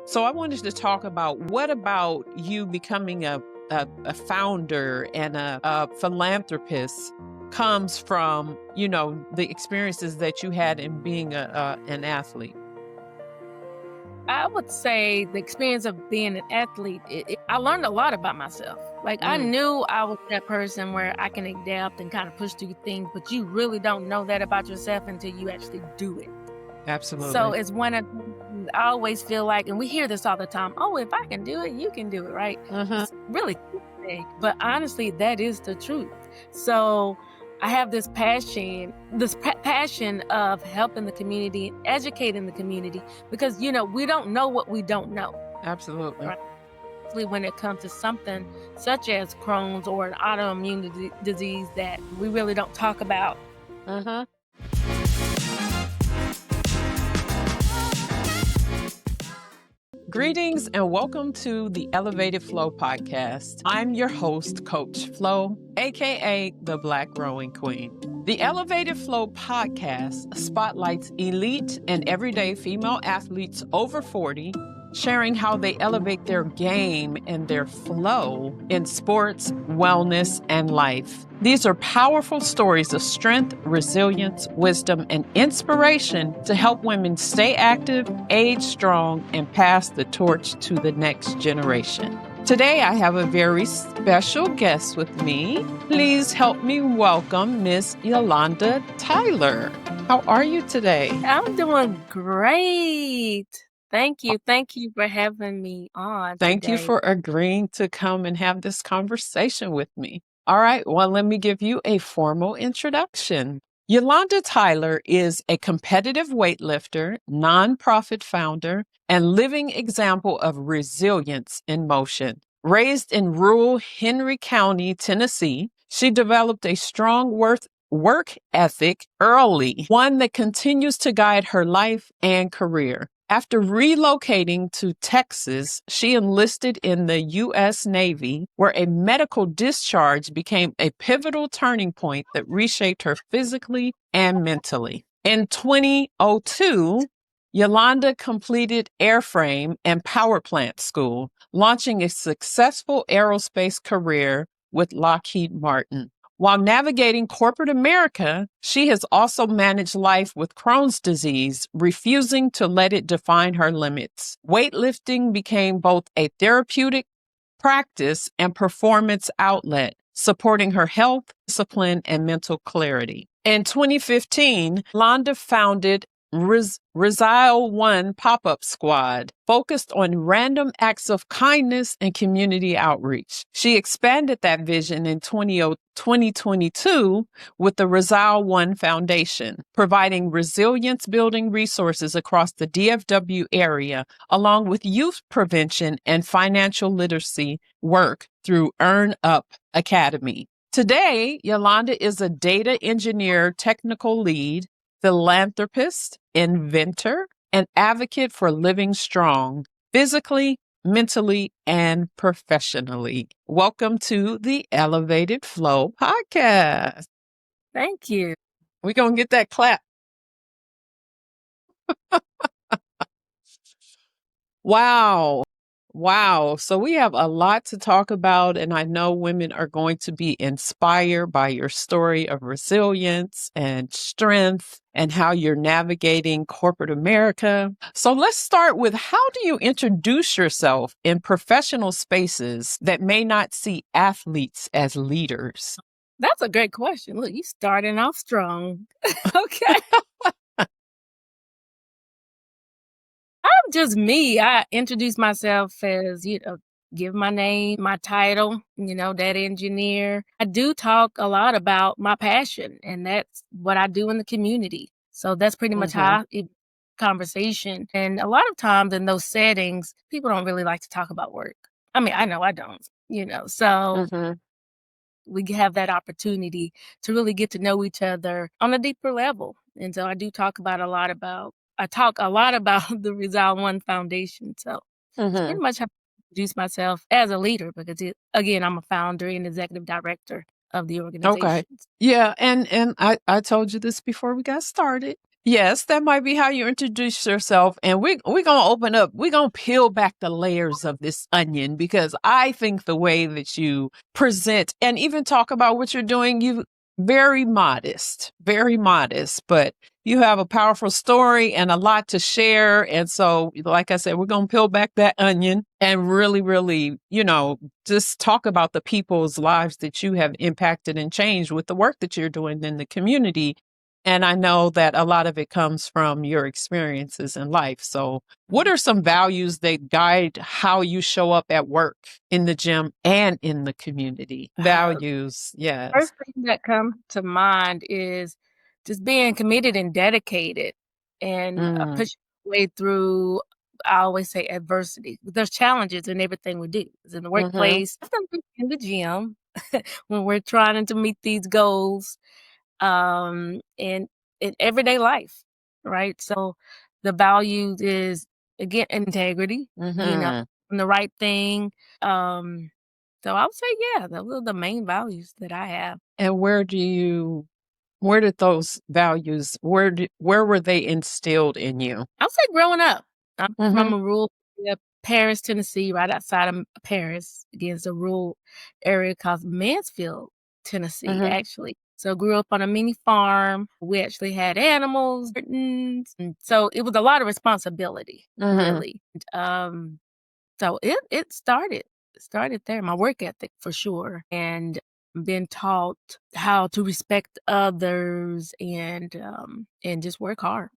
So I wanted to talk about what about you becoming a founder and a philanthropist comes from, the experiences that you had in being an athlete. I would say the experience of being an athlete, I learned a lot about myself. Like I knew I was that person where I can adapt and kind of push through things, but you really don't know that about yourself until you actually do it. Absolutely. So it's one of I always feel like, and we hear this all the time, oh, if I can do it, you can do it, right? It's really big, but honestly, that is the truth. So I have this passion of helping the community, educating the community, because, we don't know what we don't know. Absolutely. Right? Especially when it comes to something such as Crohn's or an autoimmune disease that we really don't talk about. Greetings and welcome to the Elevated Flo Podcast. I'm your host, Coach Flo, aka the Black Rowing Queen. The Elevated Flo Podcast spotlights elite and everyday female athletes over 40, sharing how they elevate their game and their flow in sports, wellness, and life. These are powerful stories of strength, resilience, wisdom, and inspiration to help women stay active, age strong, and pass the torch to the next generation. Today, I have a very special guest with me. Please help me welcome Miss Yolanda Tyler. How are you today? I'm doing great. Thank you. Thank you for having me on. Thank you today. for agreeing to come and have this conversation with me. All right, well, let me give you a formal introduction. Yolanda Tyler is a competitive weightlifter, nonprofit founder, and living example of resilience in motion. Raised in rural Henry County, Tennessee, she developed a strong work ethic early, one that continues to guide her life and career. After relocating to Texas, she enlisted in the U.S. Navy, where a medical discharge became a pivotal turning point that reshaped her physically and mentally. In 2002, Yolanda completed airframe and power plant school, launching a successful aerospace career with Lockheed Martin. While navigating corporate America, she has also managed life with Crohn's disease, refusing to let it define her limits. Weightlifting became both a therapeutic practice and performance outlet, supporting her health, discipline, and mental clarity. In 2015, Yolanda founded Resile One pop-up squad, focused on random acts of kindness and community outreach. She expanded that vision in 2022 with the Resile One Foundation, providing resilience-building resources across the DFW area, along with youth prevention and financial literacy work through Earn Up Academy. Today, Yolanda is a data engineer, technical lead, philanthropist, inventor, and advocate for living strong, physically, mentally, and professionally. Welcome to the Elevated Flo Podcast. Thank you. We're going to get that clap. Wow. So we have a lot to talk about, and I know women are going to be inspired by your story of resilience and strength and how you're navigating corporate America. So let's start with, how do you introduce yourself in professional spaces that may not see athletes as leaders? That's a great question. Look, you starting off strong. Okay. I'm just me. I introduce myself as, give my name, my title, that engineer. I do talk a lot about my passion, and that's what I do in the community. So that's pretty much how conversation. And a lot of times in those settings, people don't really like to talk about work. I mean, I know I don't, so we have that opportunity to really get to know each other on a deeper level. And so I do talk a lot about the Resile One Foundation. So it's pretty much how I introduce myself as a leader, because again, I'm a founder and executive director of the organization. Okay. Yeah. And I told you this before we got started. Yes, that might be how you introduce yourself. And we're going to open up, we're going to peel back the layers of this onion, because I think the way that you present and even talk about what you're doing, you very modest, but you have a powerful story and a lot to share. And so, like I said, we're going to peel back that onion and really, really, just talk about the people's lives that you have impacted and changed with the work that you're doing in the community. And I know that a lot of it comes from your experiences in life. So, what are some values that guide how you show up at work, in the gym, and in the community? Values, yes. First thing that comes to mind is just being committed and dedicated and pushing your way through, I always say, adversity. There's challenges in everything we do. It's in the workplace, definitely in the gym, when we're trying to meet these goals, and in everyday life, right? So the values is, again, integrity, and the right thing. So I would say, yeah, those are the main values that I have. And where did those values, where were they instilled in you? I would say growing up. I'm from a rural area, Paris, Tennessee, right outside of Paris. Again, it's a rural area called Mansfield, Tennessee, actually. So grew up on a mini farm. We actually had animals, kittens, and so it was a lot of responsibility, really. So it started there. My work ethic, for sure, and been taught how to respect others and just work hard.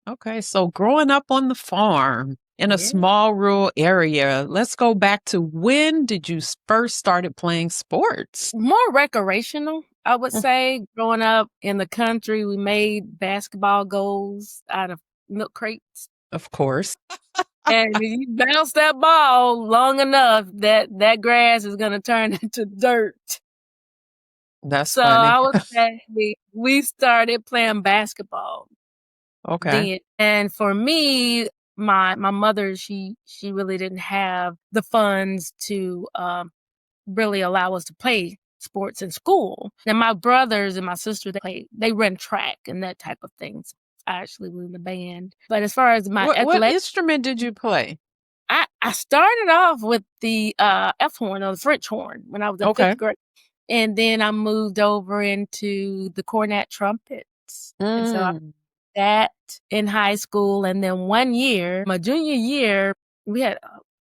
Okay, so growing up on the farm in a small rural area, let's go back to, when did you first started playing sports? More recreational, I would say. Growing up in the country, we made basketball goals out of milk crates. Of course. And you bounce that ball long enough, that grass is going to turn into dirt. That's So funny. I would say we started playing basketball Okay. then. And for me, my mother, she really didn't have the funds to really allow us to play sports in school. And my brothers and my sister, they run track and that type of things. I actually was in the band. But as far as my What instrument did you play? I started off with the F horn or the French horn when I was in 5th grade. And then I moved over into the cornet trumpets. And so I did that in high school. And then one year, my junior year, we had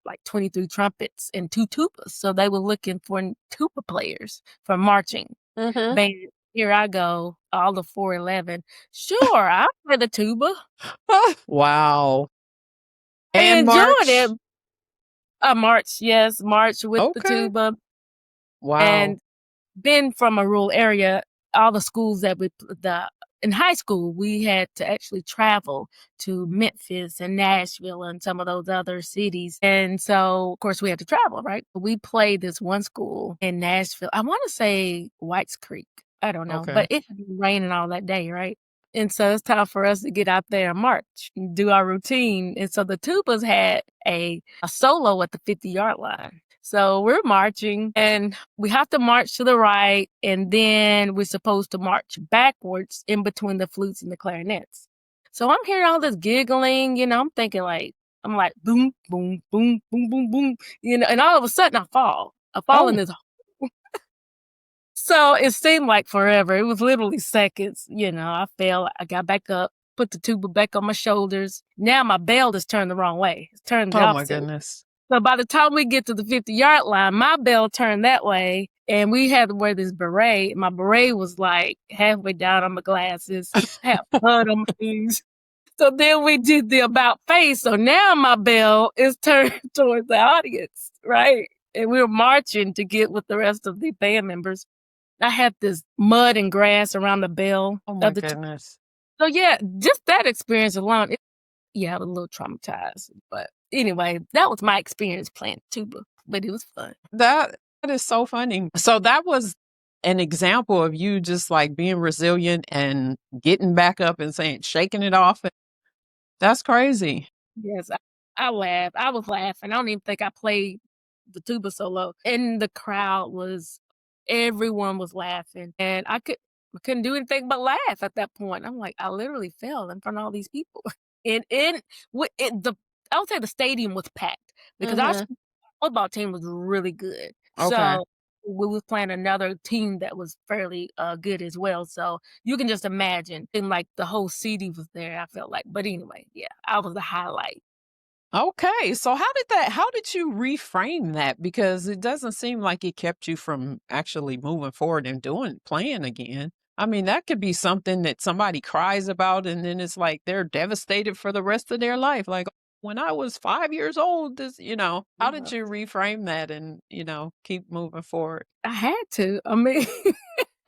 like 23 trumpets and 2 tubas. So they were looking for tuba players for marching band. Here I go, all the 411. Sure, I'll play the tuba. Wow. I And enjoyed it. March? March with the tuba. Wow. And been from a rural area, all the schools that in high school, we had to actually travel to Memphis and Nashville and some of those other cities. And so, of course, we had to travel, right? We played this one school in Nashville. I want to say Whites Creek. I don't know, but it had been raining all that day, right? And so it's time for us to get out there and march and do our routine. And so the tubas had a solo at the 50-yard line. So we're marching and we have to march to the right, and then we're supposed to march backwards in between the flutes and the clarinets. So I'm hearing all this giggling, I'm thinking I'm like, boom, boom, boom, boom, boom, boom, and all of a sudden I fall. In this. So it seemed like forever. It was literally seconds. I fell. I got back up, put the tuba back on my shoulders. Now my belt is turned the wrong way. It's turned the opposite. Oh, my goodness. So by the time we get to the 50-yard line, my belt turned that way, and we had to wear this beret. My beret was like halfway down on my glasses, had blood on my things. So then we did the about face. So now my belt is turned towards the audience, right? And we were marching to get with the rest of the band members. I had this mud and grass around the bell. Oh, my goodness. So yeah, just that experience alone, I was a little traumatized. But anyway, that was my experience playing tuba, but it was fun. That is so funny. So that was an example of you just like being resilient and getting back up and shaking it off. That's crazy. Yes, I laughed. I was laughing. I don't even think I played the tuba solo. And the crowd everyone was laughing. And I couldn't do anything but laugh at that point. I'm like, I literally fell in front of all these people. And the I would say the stadium was packed because our Mhm. football team was really good. Okay. So we was playing another team that was fairly good as well. So you can just imagine, and like the whole city was there. I felt like, but anyway, yeah, I was the highlight. Okay. So how did you reframe that? Because it doesn't seem like it kept you from actually moving forward and playing again. I mean, that could be something that somebody cries about and then it's like they're devastated for the rest of their life. Like when I was 5 years old, how did Yeah, you reframe that and, keep moving forward? I had to. I mean,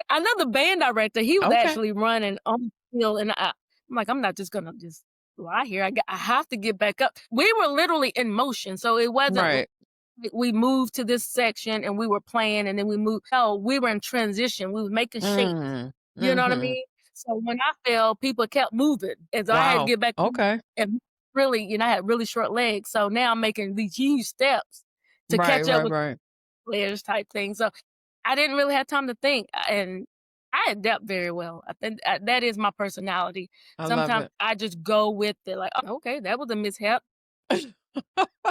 I know the band director. He was Okay. actually running on the field, and I'm like, I'm not just gonna just lie here. I have to get back up. We were literally in motion, so it wasn't Right. we moved to this section and we were playing and then we moved. No, we were in transition. We were making shapes. Mm. You know what I Mhm. mean? So when I fell, people kept moving. And so I had to Wow. get back Okay. and really, I had really short legs. So now I'm making these huge steps to Right, catch up right, with right. players type thing. So I didn't really have time to think. And I adapt very well. I think that is my personality. I love Sometimes it. I just go with it, like, "Oh, okay, that was a mishap.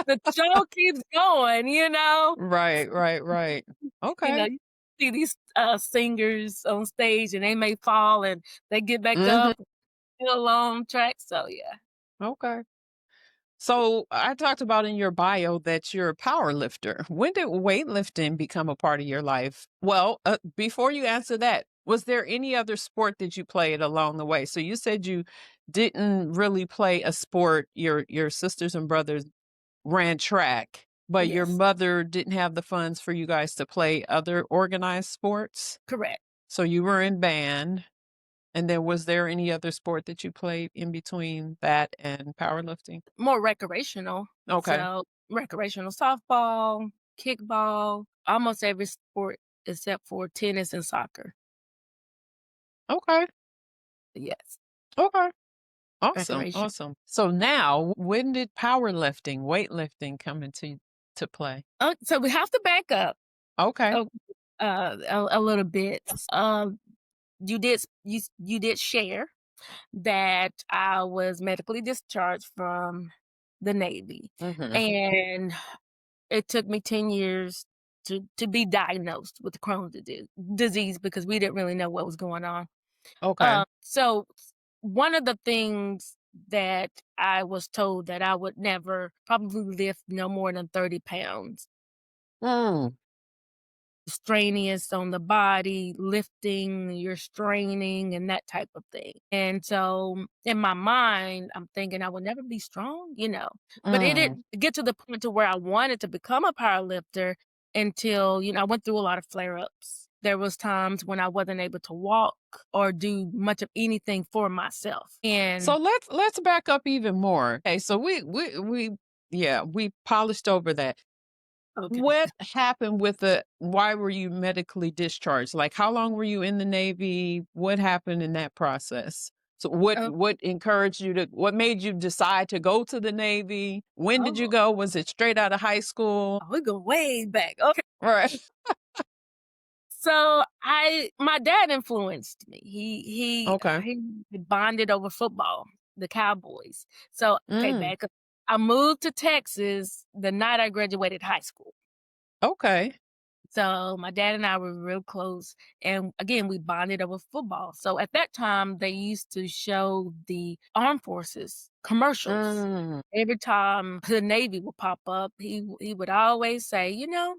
The show keeps going, you know? Right, right, right. Okay. You see these, singers on stage and they may fall and they get back Mhm. up, do a long track, so yeah. Okay. So I talked about in your bio that you're a power lifter. When did weightlifting become a part of your life? Well, before you answer that, was there any other sport that you played along the way? So you said you didn't really play a sport. Your sisters and brothers ran track, but your Yes, mother didn't have the funds for you guys to play other organized sports. correct. So you were in band. And then was there any other sport that you played in between that and powerlifting? More recreational. Okay. So, recreational softball, kickball, almost every sport except for tennis and soccer. Okay. Yes, Okay. Awesome. recreation. Awesome. So now, when did powerlifting, weightlifting come into to play? So we have to back up, Okay. oh, a little bit. Um, you did share that I was medically discharged from the Navy, Hmm. and it took me 10 years to be diagnosed with Crohn's disease because we didn't really know what was going on. Okay. So one of the things that I was told that I would never probably lift no more than 30 pounds. Mm. Strenuous on the body, lifting, you're straining and that type of thing. And so in my mind, I'm thinking I will never be strong. But it Mm. didn't get to the point to where I wanted to become a power lifter until, I went through a lot of flare-ups. There was times when I wasn't able to walk or do much of anything for myself. So And let's back up even more. Okay. So we yeah, we polished over that. okay. What happened with why were you medically discharged? Like how long were you in the Navy? What happened in that process? So Oh, what encouraged you to what made you decide to go to the Navy? When did you oh, go? Was it straight out of high school? we go way back. Okay. Right. So my dad influenced me. Okay. He bonded over football, the Cowboys. So okay, Mm, back up. I moved to Texas the night I graduated high school. okay. So my dad and I were real close, and again, we bonded over football. So at that time, they used to show the armed forces commercials. Mm. Every time the Navy would pop up, he would always say, your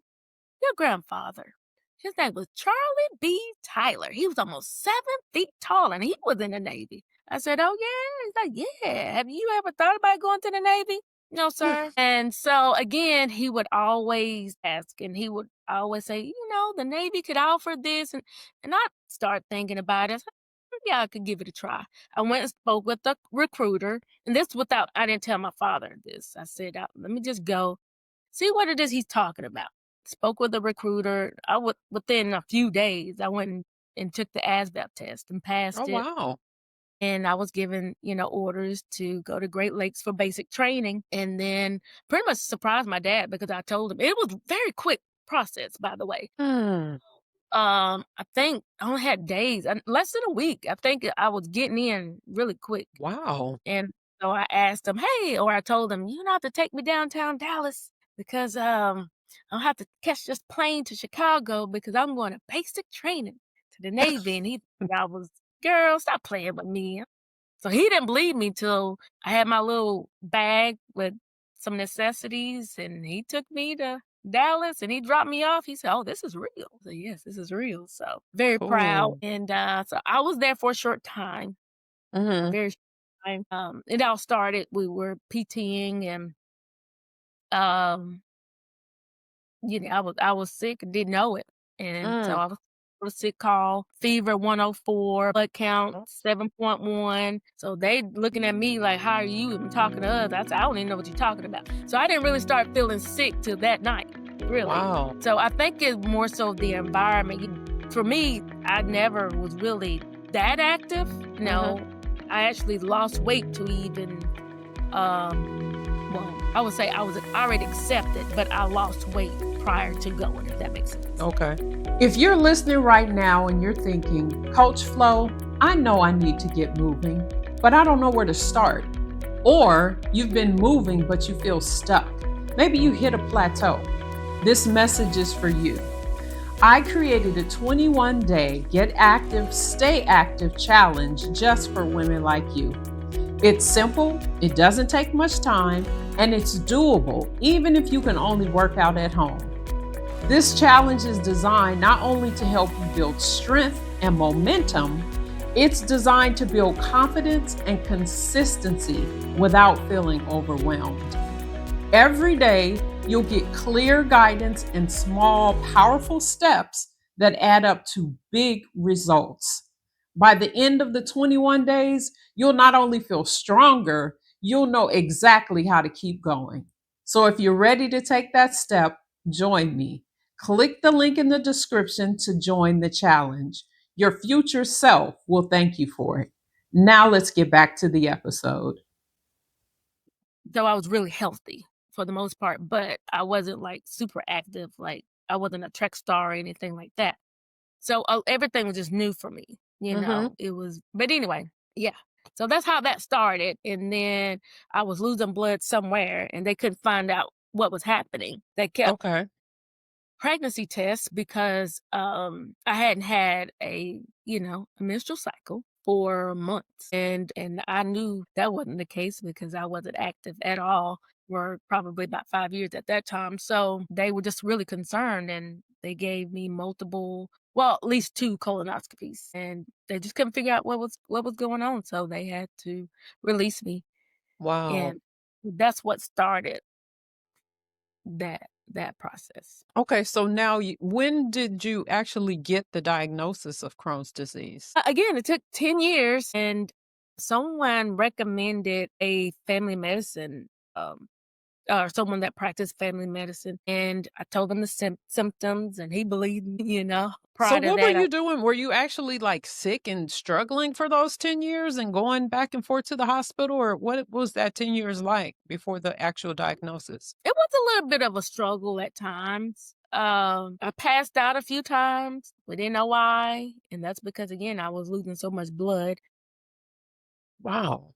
grandfather, his name was Charlie B. Tyler. He was almost 7 feet tall and he was in the Navy. I said, oh, yeah? He's like, yeah. Have you ever thought about going to the Navy? No, sir. And so again, he would always ask and he would always say, the Navy could offer this. And I start thinking about it. I said, yeah, I could give it a try. I went and spoke with the recruiter. And I didn't tell my father this. I said, let me just go see what it is he's talking about. Spoke with the recruiter. Within a few days, I went and took the ASVAB test and Oh passed it. wow. And I was given, orders to go to Great Lakes for basic training. And then pretty much surprised my dad because I told him it was very quick process, by the way. Hmm. I think I only had days, less than a week. I think I was getting in really quick. Wow. And so I asked them, "Hey," or I told them, "You don't have to take me downtown Dallas because I'll have to catch this plane to Chicago because I'm going to basic training to the Navy." And he thought I was, "Girl, stop playing with me." So he didn't believe me till I had my little bag with some necessities, and he took me to Dallas and he dropped me off. He said, "Oh, this is real." I said, "Yes, this is real." So very proud. Cool. And so I was there for a short time, Mhm. very short time. It all started, we were PTing and um I was sick and didn't know it. And so Mm. I was on a sick call, fever 104, blood count 7.1. So they looking at me like, "How are you even talking to us?" I said, "I don't even know what you're talking about." So I didn't really start feeling sick till that night, really. Wow. So I think it's more so the environment. For me, I never was really that active. No, I actually lost weight to even well, I would say I was already accepted, but I lost weight prior to going, if that makes sense. Okay. If you're listening right now and you're thinking, Coach Flo, I know I need to get moving, but I don't know where to start. Or you've been moving, but you feel stuck. Maybe you hit a plateau. This message is for you. I created a 21-day Get Active, Stay Active challenge just for women like you. It's simple, it doesn't take much time, and it's doable even if you can only work out at home. This challenge is designed not only to help you build strength and momentum, it's designed to build confidence and consistency without feeling overwhelmed. Every day, you'll get clear guidance and small, powerful steps that add up to big results. By the end of the 21 days, you'll not only feel stronger, you'll know exactly how to keep going. So if you're ready to take that step, join me. Click the link in the description to join the challenge. Your future self will thank you for it. Now let's get back to the episode. So I was really healthy for the most part, but I wasn't like super active. Like I wasn't a track star or anything like that. So everything was just new for me. Mm-hmm. It was, but anyway, yeah. So that's how that started. And then I was losing blood somewhere and they couldn't find out what was happening. They kept Okay. pregnancy tests because I hadn't had a menstrual cycle for months. And I knew that wasn't the case because I wasn't active at all for probably about 5 years at that time. So they were just really concerned and they gave me at least 2 colonoscopies, and they just couldn't figure out what was going on. So they had to release me. Wow. And that's what started that process. Okay, so now when did you actually get the diagnosis of Crohn's disease? Again, it took 10 years, and someone recommended a family medicine, or someone that practiced family medicine, and I told him the symptoms, and he believed me, So Prior to what were that, you doing? Were you actually like sick and struggling for those 10 years and going back and forth to the hospital, or what was that 10 years like before the actual diagnosis? it was a little bit of a struggle at times. I passed out a few times. We didn't know why, and that's because, again, I was losing so much blood. Wow.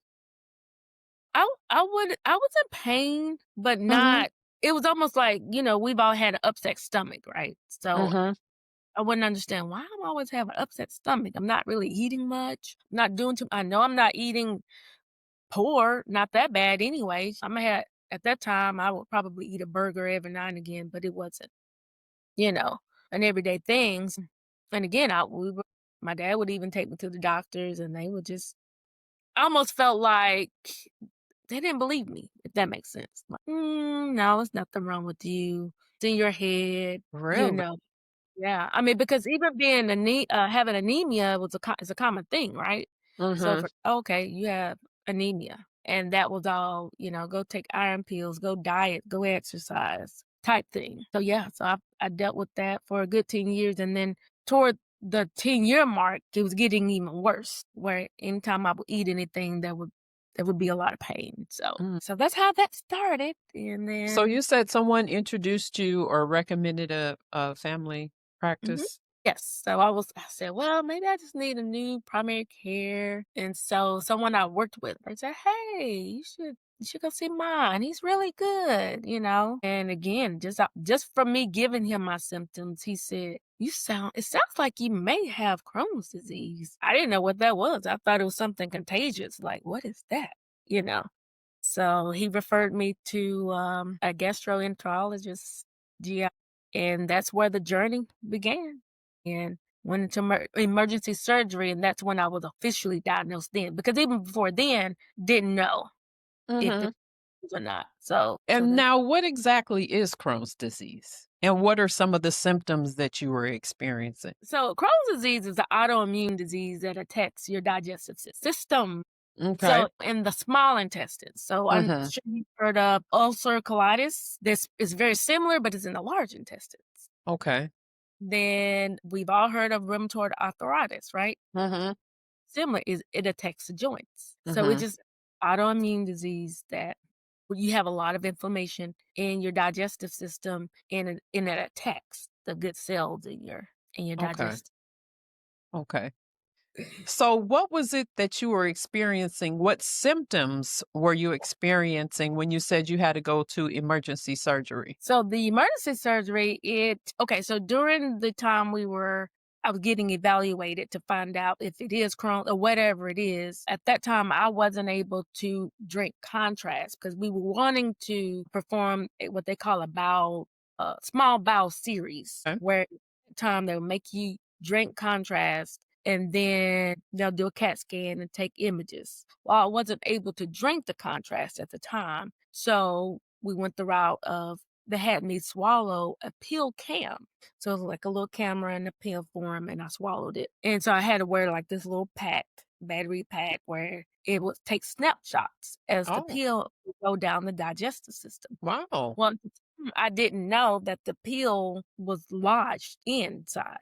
I was in pain, but Mhm. not. It was almost like, we've all had an upset stomach, right? So Mhm. I wouldn't understand why I'm always having an upset stomach. I'm not really eating much. Not doing too. I know I'm not eating poor, not that bad anyway. At that time I would probably eat a burger every now and again, but it wasn't, you know, an everyday thing. And again, my dad would even take me to the doctors, and they would just I almost felt like they didn't believe me, if that makes sense. Like, no, there's nothing wrong with you. It's in your head, you Really? know. Yeah, I mean, because even being having anemia is a common thing, right? So Mhm. for okay, you have anemia, and that was all, go take iron pills, go diet, go exercise, type thing. So yeah, so I dealt with that for a good 10 years, and then toward the 10-year mark, it was getting even worse. Where anytime I would eat anything, there would be a lot of pain. So Mm. so that's how that started, and So then. you said someone introduced you or recommended a family Mhm. practice? Yes. So I said, well, maybe I just need a new primary care. And so someone I worked with, they said, hey, you should go see mine. He's really good, you know? And again, just from me giving him my symptoms, he said, it sounds like you may have Crohn's disease. I didn't know what that was. I thought it was something contagious. Like, what is that? You know? So he referred me to a gastroenterologist, GI, and that's where the journey began. And went into emergency surgery, and that's when I was officially diagnosed then. Because even before then, didn't know if it Hmm. was or not. So And now, what exactly is Crohn's disease? And what are some of the symptoms that you were experiencing? Crohn's disease is an autoimmune disease that attacks your digestive system. Okay. So in the small intestines. So I'm Hmm. sure you've heard of ulcer colitis. This is very similar, but it's in the large intestines. Okay. Then we've all heard of rheumatoid arthritis, right? Hmm. Similar is it attacks the joints. So it's Hmm. just autoimmune disease that you have a lot of inflammation in your digestive system and it attacks the good cells in your Okay. digestive. Okay. So, what was it that you were experiencing? What symptoms were you experiencing when you said you had to go to emergency surgery? So the emergency surgery, so during the time I was getting evaluated to find out if it is Crohn or whatever it is. At that time, I wasn't able to drink contrast because we were wanting to perform what they call small bowel series, Okay. where at the time they'll make you drink contrast and then they'll do a CAT scan and take images. Well, I wasn't able to drink the contrast at the time. So we went the route of they had me swallow a pill cam. So it was like a little camera in a pill form, and I swallowed it. And so I had to wear like this little battery pack, where it would take snapshots as the Oh, pill would go down the digestive system. wow. Well, I didn't know that the pill was lodged inside.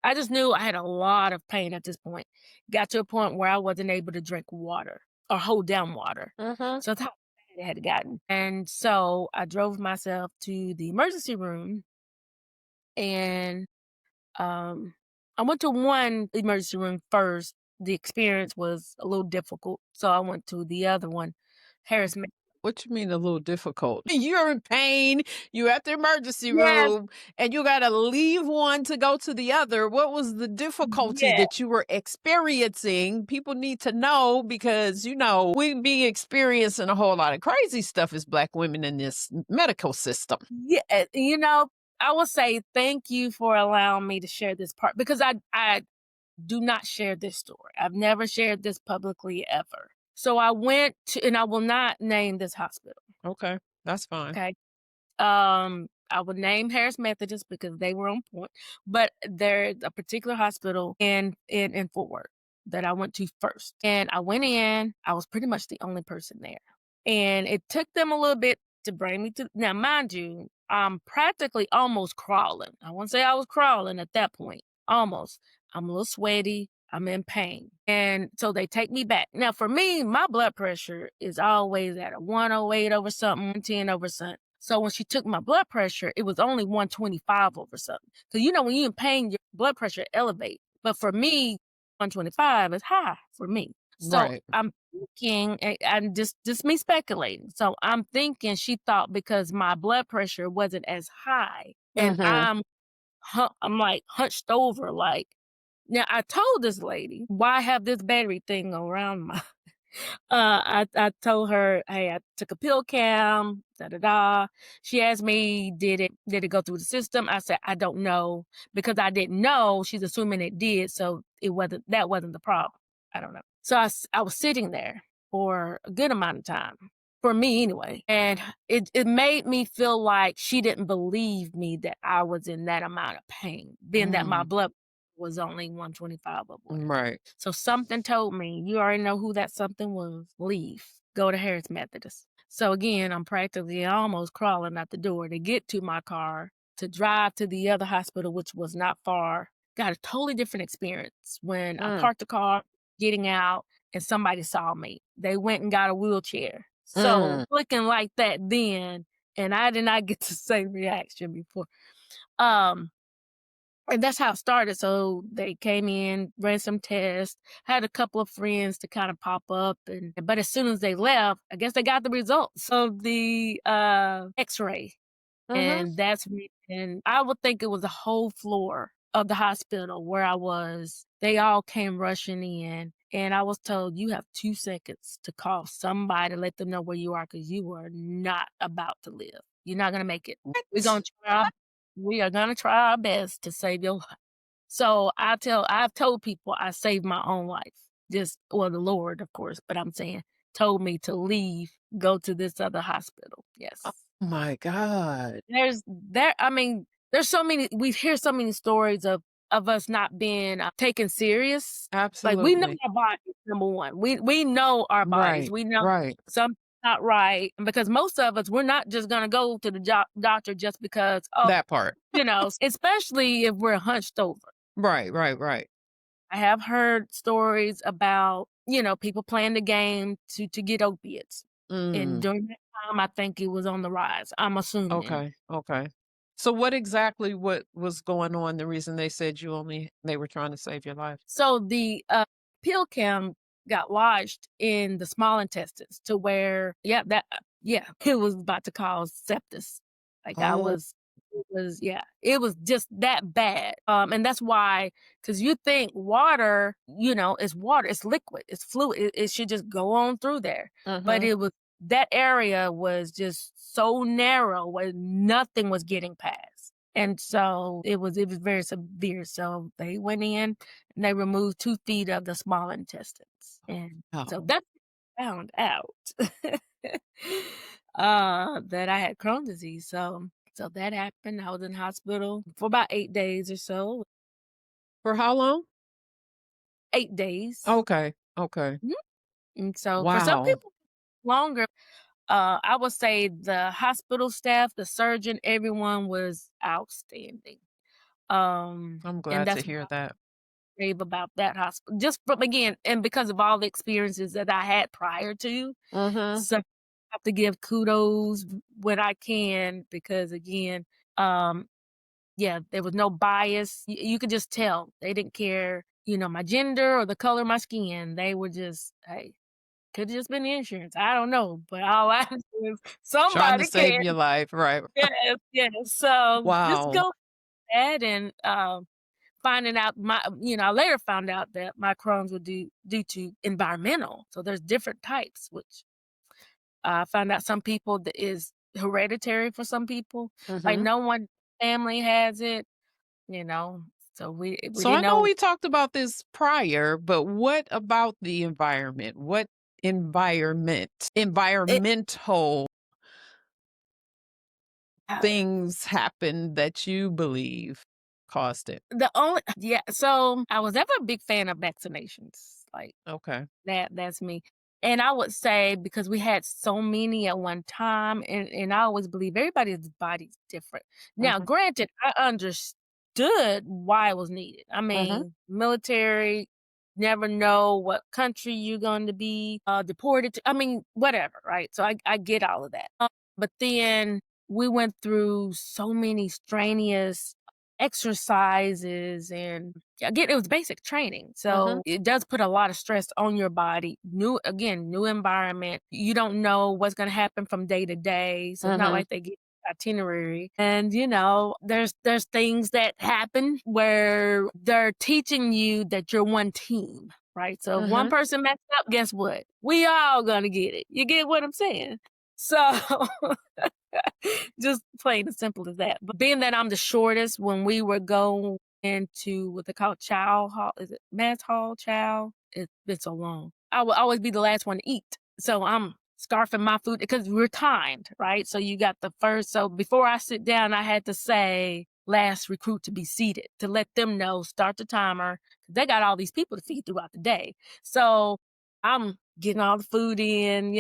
I just knew I had a lot of pain at this point. Got to a point where I wasn't able to drink water or hold down water. Hmm. So that's how bad it had gotten. And so I drove myself to the emergency room and I went to one emergency room first. The experience was a little difficult. So I went to the other one, Harris. What you mean a little difficult? You're in pain, you're at the emergency Yes, room, and you got to leave one to go to the other. What was the difficulty yes. that you were experiencing? People need to know because, we be experiencing a whole lot of crazy stuff as Black women in this medical system. Yeah, I will say thank you for allowing me to share this part because I do not share this story. I've never shared this publicly ever. So I went to, and I will not name this hospital. Okay, that's fine. Okay. I would name Harris Methodist because they were on point, but there's a particular hospital in Fort Worth that I went to first. And I went in, I was pretty much the only person there. And it took them a little bit to bring me to, now mind you, I'm practically almost crawling. I won't say I was crawling at that point. Almost. I'm a little sweaty. I'm in pain. And so they take me back. Now, for me, my blood pressure is always at a 108 over something, 110 over something. So when she took my blood pressure, it was only 125 over something. Because when you're in pain, your blood pressure elevate. But for me, 125 is high for me. So Right. I'm thinking, and just me speculating. So I'm thinking she thought because my blood pressure wasn't as high, and Hmm. I'm like hunched over, like. Now I told this lady why have this battery thing around my. I told her, hey, I took a pill cam, da da da. She asked me, did it go through the system? I said, I don't know because I didn't know. She's assuming it did, so that wasn't the problem. I don't know. So I was sitting there for a good amount of time, for me anyway. And it made me feel like she didn't believe me that I was in that amount of pain, being that my Mm. blood was only 125 or whatever. Right. So something told me, you already know who that something was. Leave. Go to Harris Methodist. So again, I'm practically almost crawling out the door to get to my car to drive to the other hospital, which was not far. Got a totally different experience when I Mm. parked the car, getting out, and somebody saw me. They went and got a wheelchair. So Mm. looking like that then, and I did not get the same reaction before. Um, And that's how it started. So they came in, ran some tests, had a couple of friends to kind of pop up, but as soon as they left, I guess they got the results of the X-ray, Mhm. and that's when I would think it was the whole floor of the hospital where I was. They all came rushing in, and I was told, "You have 2 seconds to call somebody, let them know where you are, because you are not about to live. You're not gonna make it. We're What? gonna try we are gonna try our best to save your life." So I've told people I saved my own life. Just well, the Lord, of course, but I'm saying told me to leave, go to this other hospital. Oh Yes. my god. I mean, there's so many we hear so many stories of us not being taken serious. Like, we know Absolutely. our bodies, number 1. We know our bodies. Right, We know right. something's not right, because most of us, we're not just gonna go to the doctor just because, oh, That part. especially if we're hunched over. Right, right, right. I have heard stories about, people playing the game to get opiates. And Mm, during that time, I think it was on the rise, I'm assuming. okay, okay. So what was going on, the reason they said they were trying to save your life? So the pill cam got lodged in the small intestines to where, yeah, it was about to cause sepsis. Like Oh, it was just that bad. And that's why, because you think water, is water, it's liquid, it's fluid, it should just go on through there. But mhm. that area was just so narrow where nothing was getting past. And so it was very severe. So they went in and they removed 2 feet of the small intestines. And so Oh. that's when I found out that I had Crohn's disease. So that happened. I was in hospital for about 8 days or so. For how long? 8 days. Okay, okay. Mhm. And so for some Wow. people longer, I would say the hospital staff, the surgeon, everyone was outstanding. I'm And glad to that's hear that. rave about that hospital. Just from again, and because of all the experiences that I had prior to, Mhm. so I have to give kudos when I can, because again, um, yeah, there was no bias. You could just tell they didn't care, my gender or the color of my skin. They were just, hey, could have just been the insurance. I don't know, but all I know is Trying to somebody save cared. your life, right. Yes, yes. So just Wow. go ahead and finding out I later found out that my Crohn's were due to environmental. So there's different types, which I found out some people that is hereditary for some people. Like Mhm. no one family has it, you know. So we So I didn't know know. we talked about this prior, but what about the environment? What It, environmental uh, things happened that you believe caused it? the only yeah. So I was never a big fan of vaccinations. Like Okay. that's me. And I would say because we had so many at one time, and I always believe everybody's body's different. Now, Mhm. granted, I understood why it was needed. I Mhm. mean, military, never know what country you're going to be deported to. I mean, whatever, right? So I get all of that. But then we went through so many strenuous exercises, and again, it was basic training. Mhm. So it does put a lot of stress on your body. New environment. You don't know what's going to happen from day to day. So it's not Mhm. like they get itinerary. And there's things that happen where they're teaching you that you're one team, right? So if one Mhm. person messed up, guess what? We all gonna get it. You get what I'm saying? So just plain and simple as that. But being that I'm the shortest, when we were going into what they call chow hall, is it mess hall chow? It's been so long. I will always be the last one to eat. So I'm scarfing my food because we're timed, right? So you got the first. So before I sit down, I had to say, last recruit to be seated to let them know, start the timer. They got all these people to feed throughout the day. So I'm getting all the food in,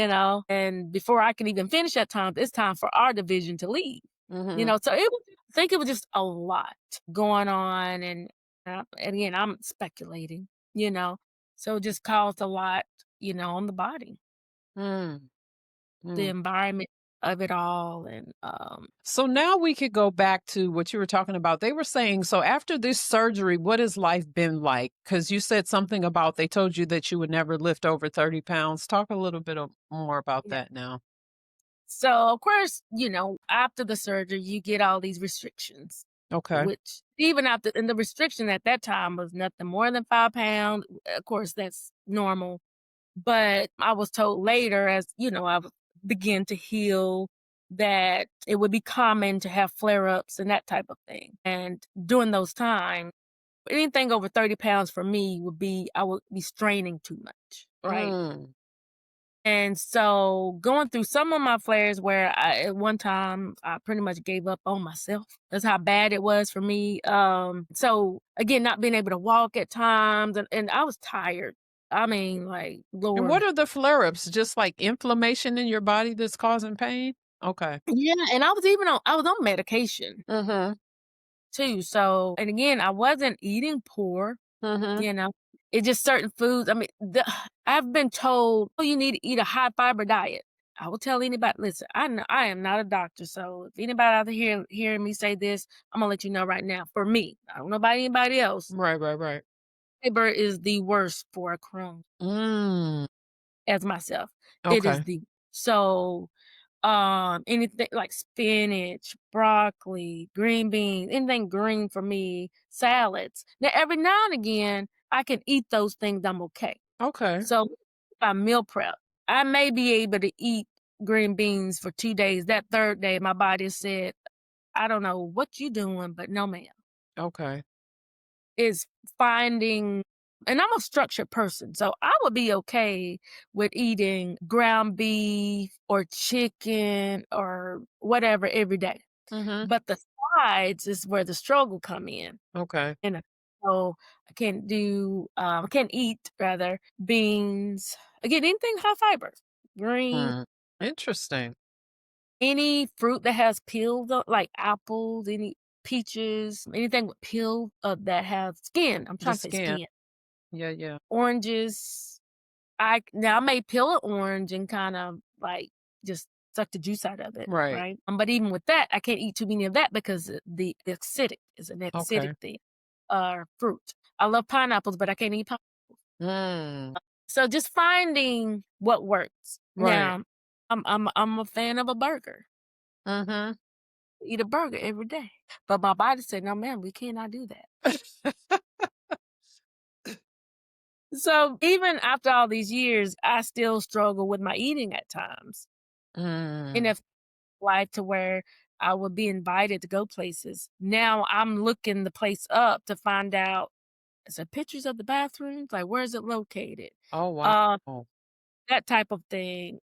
and before I can even finish that time, it's time for our division to leave. Mhm. So I think it was just a lot going on, and again, I'm speculating, so it just caused a lot, on the body, Mm. the Mm. environment. of it all. And So now we could go back to what you were talking about. They were saying, so after this surgery, what has life been like? Because you said something about they told you that you would never lift over 30 pounds. Talk a little bit more about yeah. that now. So of course, after the surgery, you get all these restrictions, Okay. which even after, and the restriction at that time was nothing more than 5 pounds. Of course, that's normal. But I was told later, as I would begin to heal, that it would be common to have flare ups and that type of thing. And during those times, anything over 30 pounds for me I would be straining too much. Right. Mm. And so going through some of my flares where at one time I pretty much gave up on myself. That's how bad it was for me. So again, not being able to walk at times, and I was tired. I mean, like, And what Lord. are the flare ups? Just like inflammation in your body that's causing pain? Okay. Yeah, and I was on medication Mm-hmm. too. So, and again, I wasn't eating poor, Mm-hmm. you know. It's just certain foods. I mean, I've been told, oh, you need to eat a high fiber diet. I will tell anybody, listen, I am not a doctor. So if anybody out there hearing me say this, I'm gonna let you know right now. For me, I don't know about anybody else. Right, right, right. Fiber is the worst for a Crohn, Mm. as myself. It is Okay. so anything like spinach, broccoli, green beans, anything green for me, salads. Now every now and again I can eat those things, I'm okay. Okay. So if I meal prep, I may be able to eat green beans for 2 days. That third day my body said, I don't know what you doing, but no ma'am. Okay. Is finding, and I'm a structured person, so I would be okay with eating ground beef or chicken or whatever every day. Mm-hmm. But the sides is where the struggle come in. Okay. And so I can't eat rather beans. Again, anything high fiber, green, Mm. Interesting. any fruit that has peels, like apples, any peaches, anything with peel that has skin. I'm The trying to say skin. skin. Yeah, yeah. Oranges. I may peel an orange and kind of like just suck the juice out of it, Right. right? But even with that, I can't eat too many of that because the acidic is an acidic Okay. thing. Fruit. I love pineapples, but I can't eat pineapples. Mm. So just finding what works. Right. Now, I'm a fan of a burger. Mm-hmm. Eat a burger every day, but my body said, "No, man, we cannot do that." So even after all these years, I still struggle with my eating at times. And Mm. if life to where I would be invited to go places. Now I'm looking the place up to find out, is there pictures of the bathrooms? Like, where is it located? Oh, wow. Uh, that type of thing,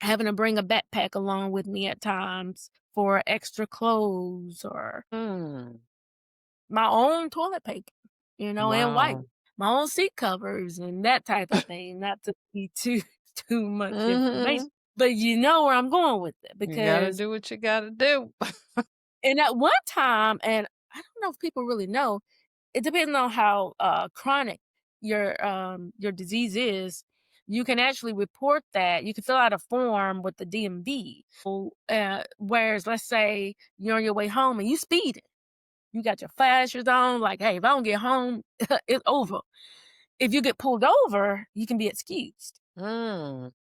having to bring a backpack along with me at times for extra clothes or Mm. my own toilet paper, and wipe, Wow. my own seat covers and that type of thing, not to be too much information. Mm-hmm. But you know where I'm going with it You gotta because do what you gotta do. and at one time, and I don't know if people really know, it depends on how chronic your disease is. You can actually report that. You can fill out a form with the DMV. Whereas, let's say you're on your way home and you speeding, you got your flashers on. Like, hey, if I don't get home, it's over. If you get pulled over, you can be excused. Mm.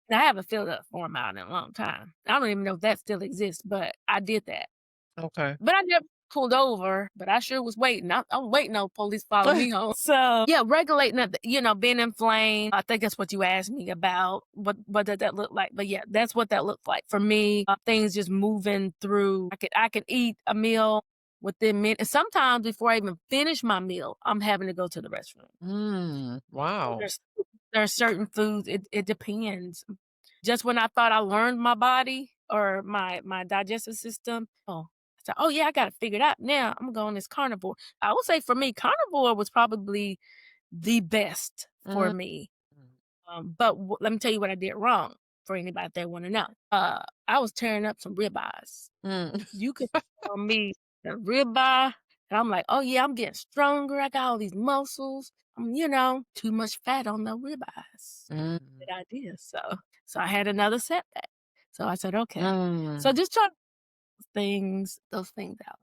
Now, I haven't filled that form out in a long time. I don't even know if that still exists, but I did that. Okay. But I never pulled over, but I sure was waiting. I'm waiting on police follow me home. So yeah, regulating that, being inflamed. I think that's what you asked me about. What did that look like? But yeah, that's what that looked like for me. Things just moving through. I could eat a meal within minutes. Sometimes before I even finish my meal, I'm having to go to the restroom. Mm. Wow. There are certain foods. It depends. Just when I thought I learned my body or my digestive system, so, oh yeah, I got it figured out. Now I'm gonna go on this carnivore. I would say for me, carnivore was probably the best for Mm. me. But let me tell you what I did wrong for anybody that want to know. I was tearing up some ribeyes. Mm. You could tell me the ribeye, and I'm like, oh yeah, I'm getting stronger. I got all these muscles. Too much fat on the ribeyes. Mm. Good idea. So I had another setback. So I said, okay. So Mm. just try those things out.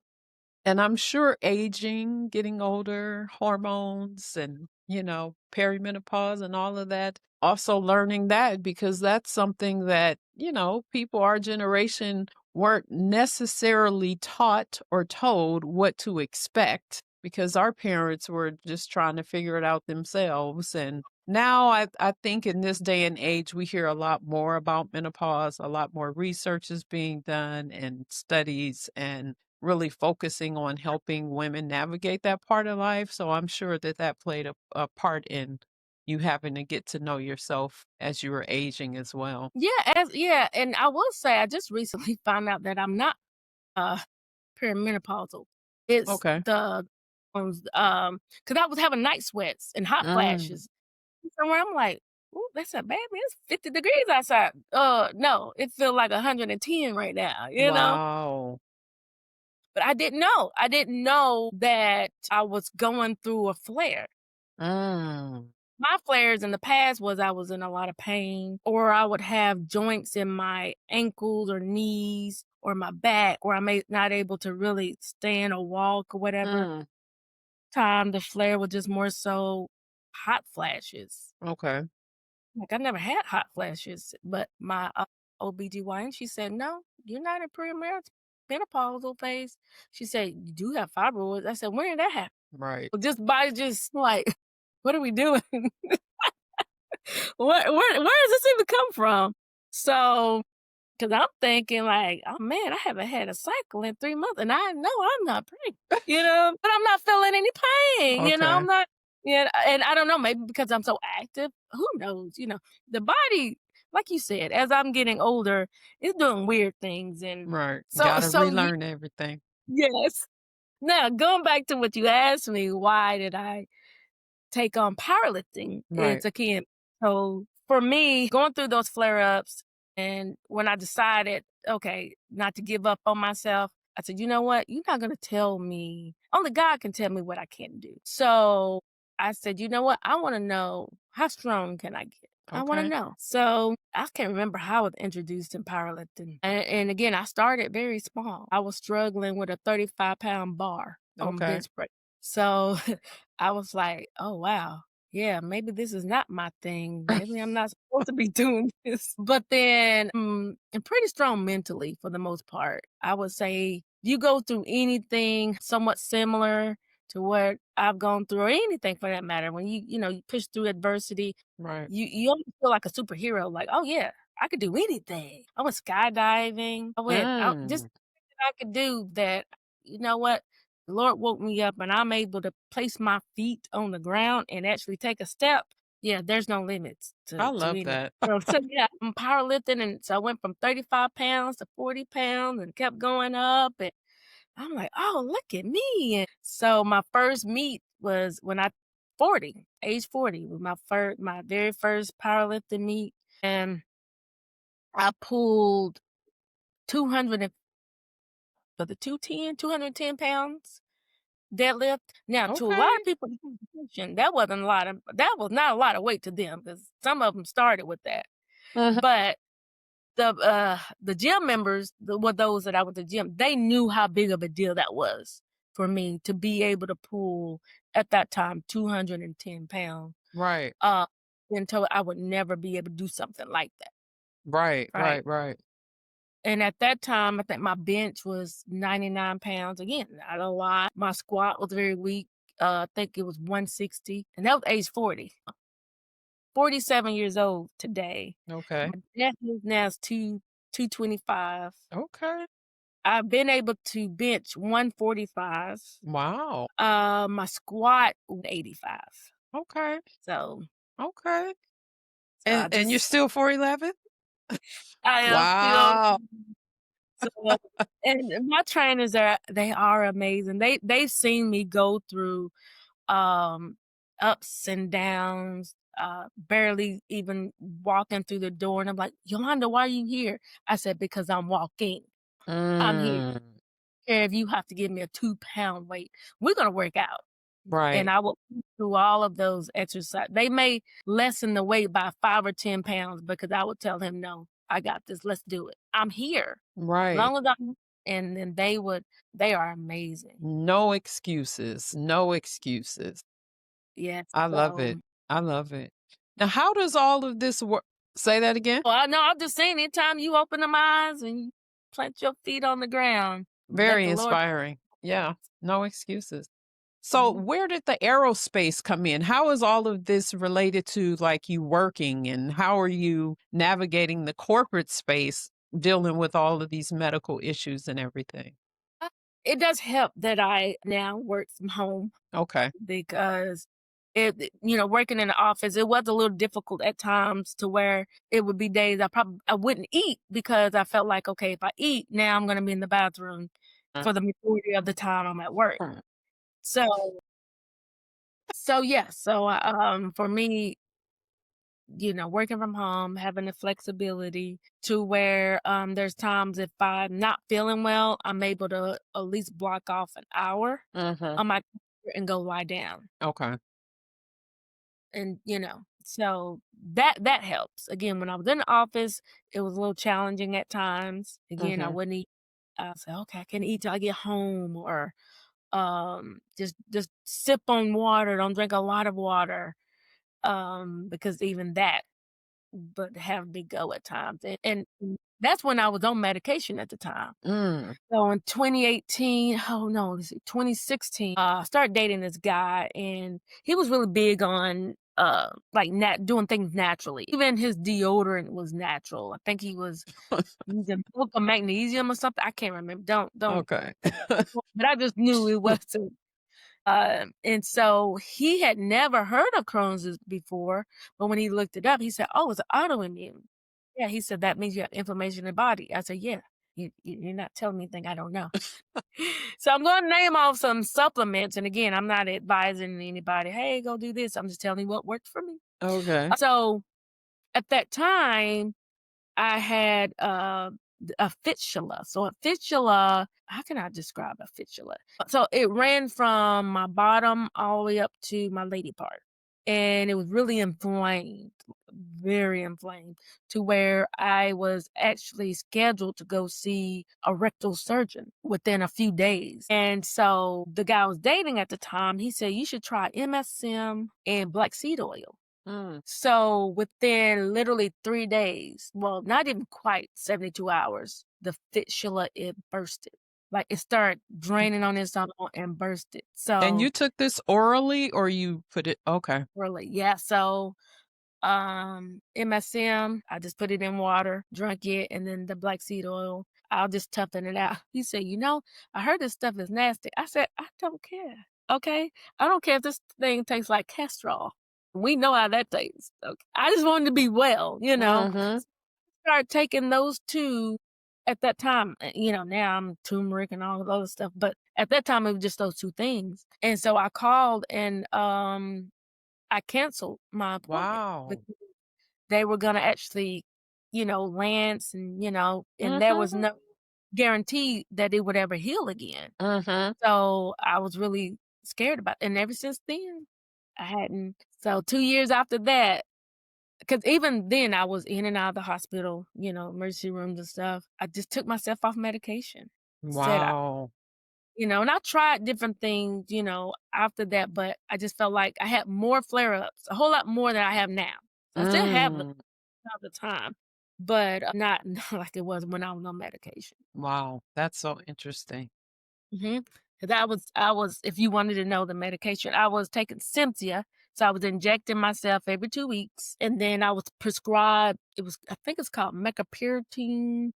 And I'm sure aging, getting older, hormones and, perimenopause and all of that, also learning that because that's something that, people our generation weren't necessarily taught or told what to expect because our parents were just trying to figure it out themselves. And now I think in this day and age, we hear a lot more about menopause, a lot more research is being done and studies and really focusing on helping women navigate that part of life. So I'm sure that that played a part in you having to get to know yourself as you were aging as well. And I will say I just recently found out that I'm not uh perimenopausal. It's Okay. the because I was having night sweats and hot Mm. flashes. Somewhere I'm like, "Ooh, that's not bad, man. It's 50 degrees outside." No, it feel like 110 right now, you know? Wow. But I didn't know. I didn't know that I was going through a flare. Mm. My flares in the past was I was in a lot of pain, or I would have joints in my ankles or knees or my back where not able to really stand or walk or whatever. Mm. Time the flare was just more so hot flashes. Okay. Like I never had hot flashes, but my OBGYN, she said, "No, you're not in menopausal phase." She said, "You do have fibroids." I said, "When did that happen?" Right. Well, just body just like, what are we doing? Where does this even come from? So, because I'm thinking like, oh man, I haven't had a cycle in 3 months, and I know I'm not pregnant, but I'm not feeling any pain. Okay. I'm not. Yeah, and I don't know, maybe because I'm so active. Who knows? The body, like you said, as I'm getting older, is doing weird things, and Right. so Gotta so ye- relearn everything. yes. Now going back to what you asked me, why did I take on powerlifting? Right. It's again, so for me, going through those flare ups, and when I decided, okay, not to give up on myself, I said, you know what? You're not going to tell me, only God can tell me what I can do. So I said, you know what? I want to know, how strong can I get? I want to Okay. know. So I can't remember how I was introduced in powerlifting. And again, I started very small. I was struggling with a 35-pound bar on Okay. bench press. So I was like, "Oh, wow. Yeah, maybe this is not my thing. Maybe I'm not supposed to be doing this." But then, I'm pretty strong mentally for the most part. I would say you go through anything somewhat similar to what I've gone through, or anything for that matter. When you push through adversity, Right. you almost feel like a superhero. Like, oh yeah, I could do anything. I went skydiving. Just Mm. I could do that. You know what? The Lord woke me up and I'm able to place my feet on the ground and actually take a step. Yeah, there's no limits I to love anything. that. So yeah, I'm powerlifting, and so I went from 35 pounds to 40 pounds and kept going up, and I'm like, oh, look at me. And so my first meet was when age 40 was my very first powerlifting meet. And I pulled 200 for the 210 pounds deadlift. Now, to a lot Okay. of people, that was not a lot of weight to them because some of them started with that. Mhm. But the gym members, were those that I went to the gym, they knew how big of a deal that was for me to be able to pull at that time 210 pounds. Right. Been told I would never be able to do something like that. Right. Right. Right. Right. And at that time, I think my bench was 99 pounds. Again, not a lot. My squat was very weak. I think it was 160. And that was age 40. 47 years old today. Okay. My deadlift now is 225. Okay. I've been able to bench 145. Wow. My squat 85. Okay. So Okay. so I And you're just still 4'11"? I am still. Wow. So, and my trainers they are amazing. They've seen me go through um ups and downs, barely even walking through the door. And I'm like, Yolanda, why are you here? I said, because I'm walking. I'm here. Mm. If you have to give me a 2-pound weight, we're gonna work out. And Right. I will push through all of those exercise. They may lessen the weight by 5 or 10 pounds because I would tell him no. I got this. Let's do it. I'm here. As Right. long as I'm, and then they are amazing. No excuses. No excuses. Yes. I love So, it. I love it. Now, how does all of this work? Say that again. well, I know I'm just saying, anytime you open them eyes and you plant your feet on the ground, let Very the Lord. inspiring. Yeah. No excuses. So, Mhm. where did the aerospace come in? How is all of this related to like you working, and how are you navigating the corporate space dealing with all of these medical issues and everything? Uh, It does help that I now work from home Okay. because working in the office, it was a little difficult at times to where it would be days I wouldn't eat because I felt like, okay, if I eat, now I'm going to be in the bathroom for the majority of the time I'm at work. Mhm. So, for me, working from home, having the flexibility to where there's times if I'm not feeling well, I'm able to at least block off an hour Mhm. on my computer and go lie down. Okay. And so that helps. Again, when I was in the office, it was a little challenging at times. Again, I Mhm. wouldn't eat. I say, okay, I can eat till I get home, or just sip on water. Don't drink a lot of water, because even that but have me go at times. And that's when I was on medication at the time. Mm. So in 2018, oh no, let's see, 2016, I started dating this guy, and he was really big on like doing things naturally. Even his deodorant was natural. I think he was using milk or magnesium or something. I can't remember. Don't. Okay. But I just knew it wasn't. And so he had never heard of Crohn's before, but when he looked it up, he said, "Oh, it's autoimmune." Yeah, he said that means you have inflammation in the body. I said, "Yeah, you're not telling me anything I don't know." So I'm going to name off some supplements, and again, I'm not advising anybody, "Hey, go do this." I'm just telling you what worked for me. Okay. So at that time, I had a fistula. So a fistula, how can I describe a fistula? So it ran from my bottom all the way up to my lady part. And it was really inflamed, very inflamed, to where I was actually scheduled to go see a rectal surgeon within a few days. And so the guy I was dating at the time, he said, you should try MSM and black seed oil. Mm. So within literally 3 days, well, not even quite 72 hours, the fistula, it bursted. Like, it started draining on its own and bursted. And So you took this orally or you put it okay. really, yeah. So MSM, I just put it in water, drank it, and then the black seed oil, I'll just toughen it out. He said, I heard this stuff is nasty. I said, I don't care. Okay. I don't care if this thing tastes like castrol. We know how that tastes. Okay. I just wanted to be well. Mhm. Start taking those two at that time. Now I'm turmeric and all of other stuff, but at that time it was just those two things. And so I called and I canceled my appointment Wow. because they were gonna actually, lance and there was Mhm. no guarantee that it would ever heal again. Mhm. So I was really scared about it. And ever since then, I hadn't. So 2 years after that, because even then I was in and out of the hospital, emergency rooms and stuff. I just took myself off medication. Said Wow. and I tried different things, after that, but I just felt like I had more flare-ups, a whole lot more than I have now. So I still have them Mm. all the time, but not like it was when I was on medication. Wow. That's so interesting. Mhm. 'Cause I was if you wanted to know the medication, I was taking Cimzia, so I was injecting myself every 2 weeks, and then I was prescribed I think it's called mecapyridine,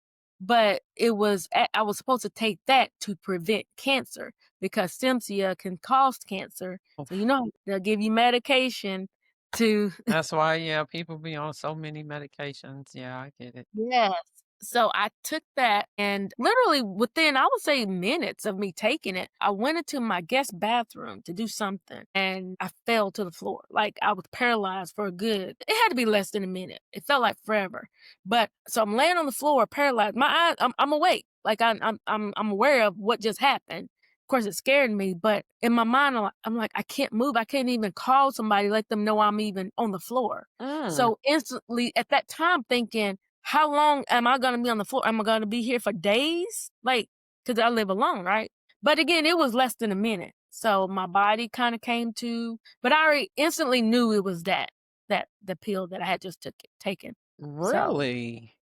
but I was supposed to take that to prevent cancer because Cimzia can cause cancer. So, Oof. they'll give you medication to That's why, yeah, people be on so many medications. Yeah, I get it. Yes. So I took that, and literally within, I would say, minutes of me taking it, I went into my guest bathroom to do something and I fell to the floor. Like, I was paralyzed for a good, it had to be less than a minute. It felt like forever. But so I'm laying on the floor, paralyzed. My eyes, I'm awake. Like, I'm aware of what just happened. Of course, it scared me, but in my mind, I'm like, I can't move. I can't even call somebody, let them know I'm even on the floor. Mm. So instantly at that time thinking, how long am I gonna be on the floor? Am I gonna be here for days? Like, because I live alone, right? But again, it was less than a minute. So my body kind of came to, but I already instantly knew it was that the pill that I had just taken. So Really?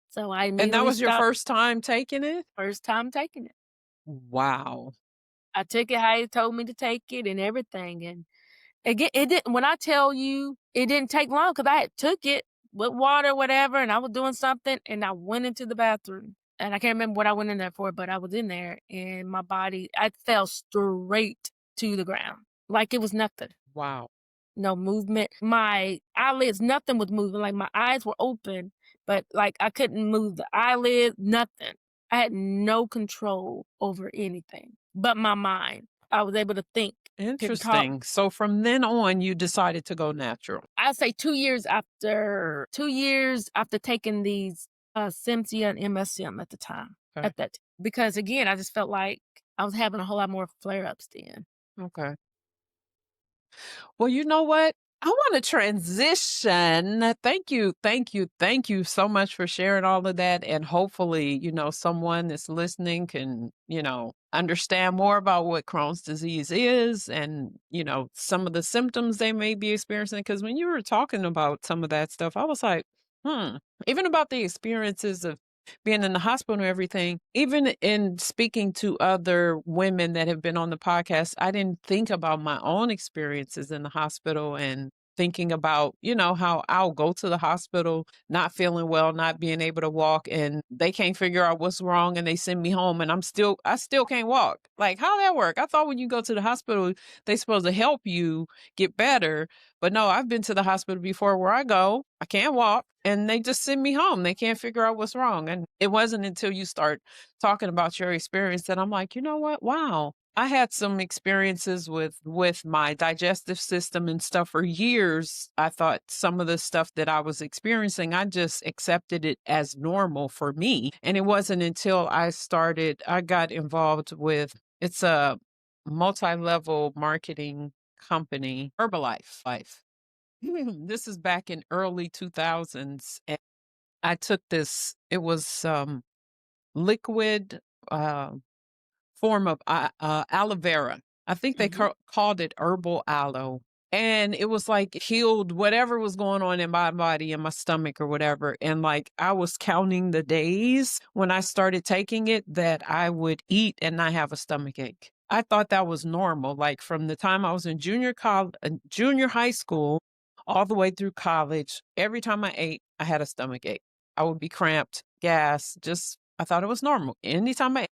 so I And that immediately was your stopped. first time taking it? First time taking it. Wow. I took it how he told me to take it and everything. And again, it didn't. When I tell you, it didn't take long because I had took it with water, whatever, and I was doing something, and I went into the bathroom, and I can't remember what I went in there for, but I was in there, and my body, I fell straight to the ground like it was nothing. Wow. No movement. My eyelids, nothing was moving. Like my eyes were open, but like I couldn't move the eyelid, nothing. I had no control over anything but my mind. I was able to think, could talk. Interesting. So from then on, you decided to go natural. I'd say 2 years after taking these Simcia and MSM at the time. Okay. Because again, I just felt like I was having a whole lot more flare-ups then. Okay. Well, you know what? I want to transition. Thank you. Thank you. Thank you so much for sharing all of that. And hopefully, someone that's listening can, understand more about what Crohn's disease is and, some of the symptoms they may be experiencing. Because when you were talking about some of that stuff, I was like, even about the experiences of being in the hospital and everything, even in speaking to other women that have been on the podcast, I didn't think about my own experiences in the hospital and thinking about, how I'll go to the hospital not feeling well, not being able to walk, and they can't figure out what's wrong and they send me home and I still can't walk. Like, how that work? I thought when you go to the hospital, they supposed to help you get better. But no, I've been to the hospital before where I go, I can't walk, and they just send me home. They can't figure out what's wrong. And it wasn't until you start talking about your experience that I'm like, you know what? Wow. I had some experiences with my digestive system and stuff for years. I thought some of the stuff that I was experiencing, I just accepted it as normal for me. And it wasn't until I got involved with, it's a multi-level marketing company, Herbalife Life. This is back in early 2000s. And I took this, it was liquid uh, form of aloe vera. I think they Mhm. called it herbal aloe. And it was like healed whatever was going on in my body and my stomach or whatever. And like I was counting the days when I started taking it that I would eat and not have a stomach ache. I thought that was normal. Like from the time I was in junior high school, all the way through college, every time I ate, I had a stomach ache. I would be cramped, gas, just I thought it was normal. Anytime I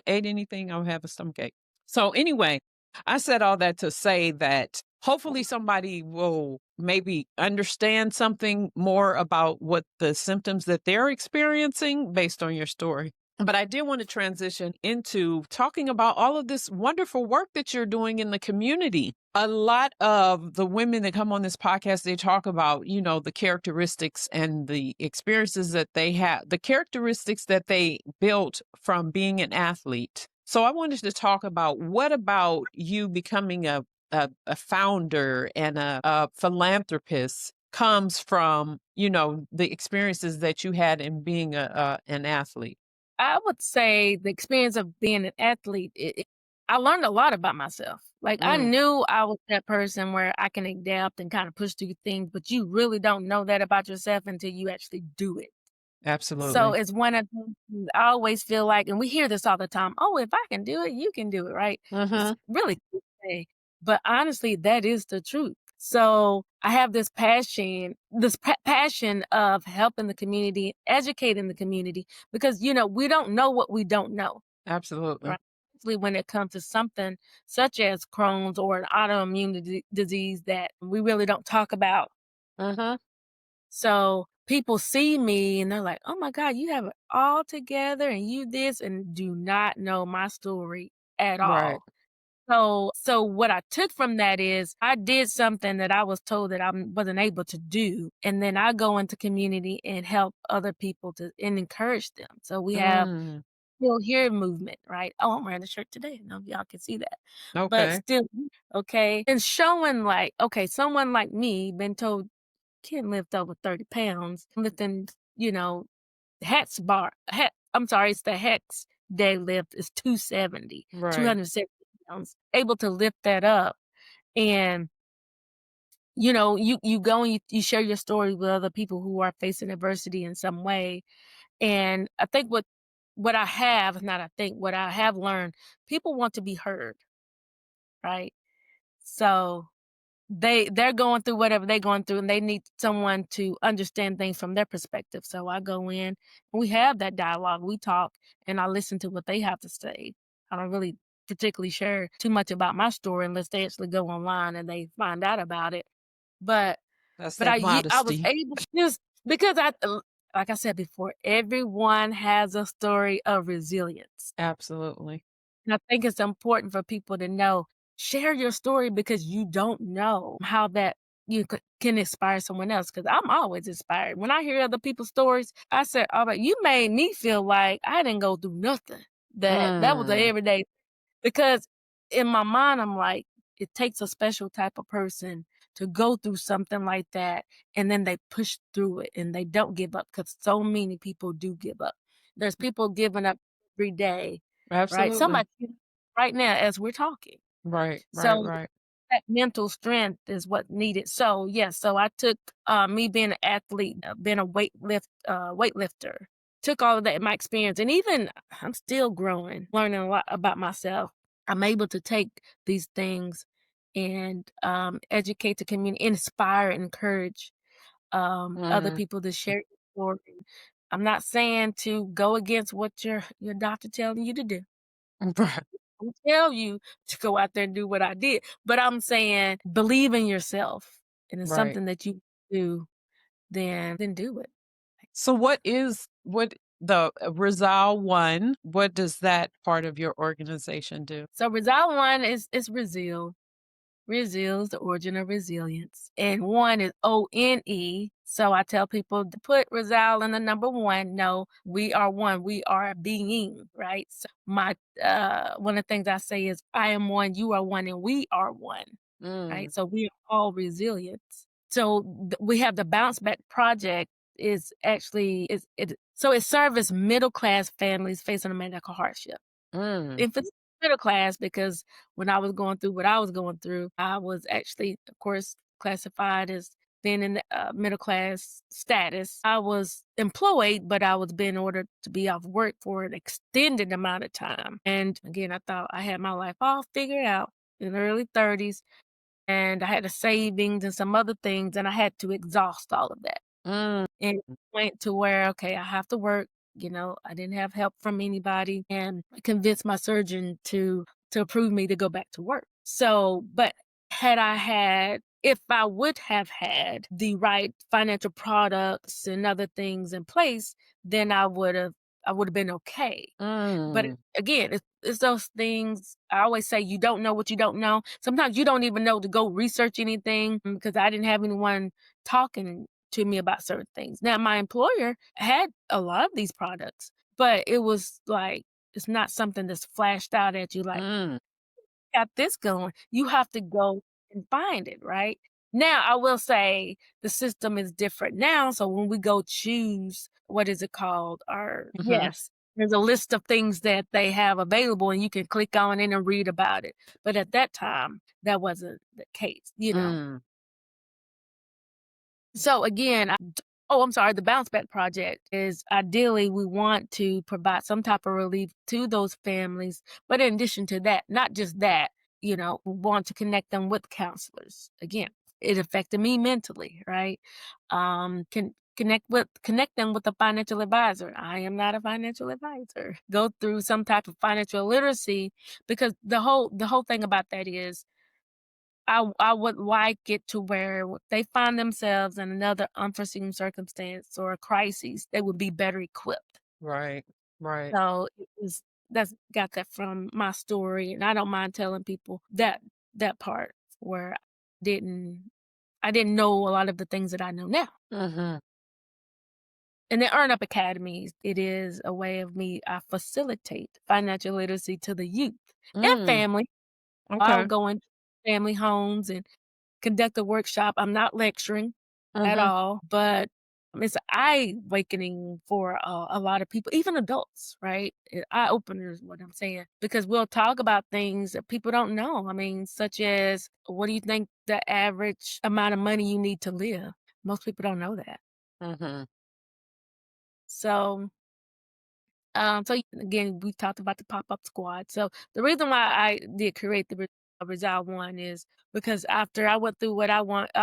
ate anything, I would have a stomach ache. So anyway, I said all that to say that hopefully somebody will maybe understand something more about what the symptoms that they're experiencing based on your story. But I did want to transition into talking about all of this wonderful work that you're doing in the community. A lot of the women that come on this podcast, they talk about, the characteristics and the experiences that they have, the characteristics that they built from being an athlete. So I wanted to talk about what about you becoming a founder and a philanthropist comes from, the experiences that you had in being an athlete. I would say the experience of being an athlete, I learned a lot about myself. Like I Mm, knew I was that person where I can adapt and kind of push through things, but you really don't know that about yourself until you actually do it. So absolutely. it's one of those things I always feel like, and we hear this all the time. Oh, if I can do it, you can do it, right? It's Mm-hmm. really cliche, but honestly, that is the truth. So I have this passion of helping the community, educating the community, because we don't know what we don't know, Absolutely. right? Especially when it comes to something such as Crohn's or an autoimmune disease that we really don't talk about. Mm-hmm. So people see me and they're like, "Oh my God, you have it all together and you this," and do not know my story at Right. all. So what I took from that is I did something that I was told that I wasn't able to do. And then I go into community and help other people and encourage them. So we have Mm, Still Here movement, right? Oh, I'm wearing the shirt today. I don't know if y'all can see that. But okay. still, okay. And showing like, okay, someone like me been told can't lift over 30 pounds. Lifting, it's the Hex deadlift is 270, Right. 270 pounds. Able to lift that up. And, you go and you share your story with other people who are facing adversity in some way. And I think what I have, not I think, what I have learned, people want to be heard, right? So they're going through whatever they're going through, and they need someone to understand things from their perspective. So I go in and we have that dialogue. We talk and I listen to what they have to say. I don't really particularly share too much about my story unless they actually go online and they find out about it. But That's but that I was modesty. able just because like I said before, everyone has a story of resilience. Absolutely. And I think it's important for people to know, share your story because you don't know how that can inspire someone else. Because I'm always inspired. When I hear other people's stories, I say, "All right, you made me feel like I didn't go through nothing. That was an Mm. everyday." Because in my mind, I'm like, it takes a special type of person to go through something like that, and then they push through it and they don't give up. Because so many people do give up. There's people giving up every day, right? Absolutely. Somebody right now as we're talking. Right, right, So right. that mental strength is what needed. So, yes, so I took, me being an athlete, being a weightlifter, took all of that in my experience, and even I'm still growing, learning a lot about myself. I'm able to take these things and, educate the community, inspire, encourage, other Mhm. people to share their story. I'm not saying to go against what your doctor telling you to do. Right, Don't tell you to go out there and do what I did, but I'm saying believe in yourself, and it's right. something that you do, then do it. So what the Resile One, what does that part of your organization do? So Resile One is Resile. Resile is the origin of resilience, and one is ONE. So I tell people to put Resile in the number one. No, we are one. We are a being, right? So my one of the things I say is I am one, you are one, and we are one. Right? Mm. So we are all resilient. So we have the Bounce Back Project is actually so it serves middle class families facing a medical hardship. Mm. If it's middle class, because when I was going through what I was going through, I was actually, of course, classified as being in the middle class status. I was employed, but I was being ordered to be off work for an extended amount of time. And again, I thought I had my life all figured out in the early 30s, and I had a savings and some other things, and I had to exhaust all of that. Mm. And it went to where, okay, I have to work. I didn't have help from anybody, and I convinced my surgeon to approve me to go back to work. So, but if I would have had the right financial products and other things in place, then I would have been okay. But Mm. again, it's those things. I always say you don't know what you don't know. Sometimes you don't even know to go research anything because I didn't have anyone talking to me about certain things. Now, my employer had a lot of these products, but it was like, it's not something that's flashed out at you like, Mm. got this going. You have to go and find it, right? Now, I will say the system is different now. So when we go choose, what is it called? Mhm. Yes, there's a list of things that they have available and you can click on it and read about it. But at that time, that wasn't the case. Mm. So again, I'm sorry, the Bounce Back Project is ideally we want to provide some type of relief to those families. But in addition to that, not just that, we want to connect them with counselors. Again, it affected me mentally, right? Can connect them with a financial advisor. I am not a financial advisor. Go through some type of financial literacy because the whole thing about that is I would like it to where if they find themselves in another unforeseen circumstance or a crisis, they would be better equipped. Right, right. So that's got that from my story, and I don't mind telling people that part where didn't I didn't know a lot of the things that I know now. Mhm. And the Earn Up Academies, it is a way of me I facilitate financial literacy to the youth and Mm. family. I'll Okay. go into family homes and conduct a workshop. I'm not lecturing. at Mhm. all, but it's eye awakening for a lot of people, even adults, right? Eye opener is what I'm saying because we'll talk about things that people don't know. I mean, such as what do you think the average amount of money you need to live? Most people don't know that. Mhm. So so again, we talked about the pop-up squad. So the reason why I did create the Resile One is because after I went through what I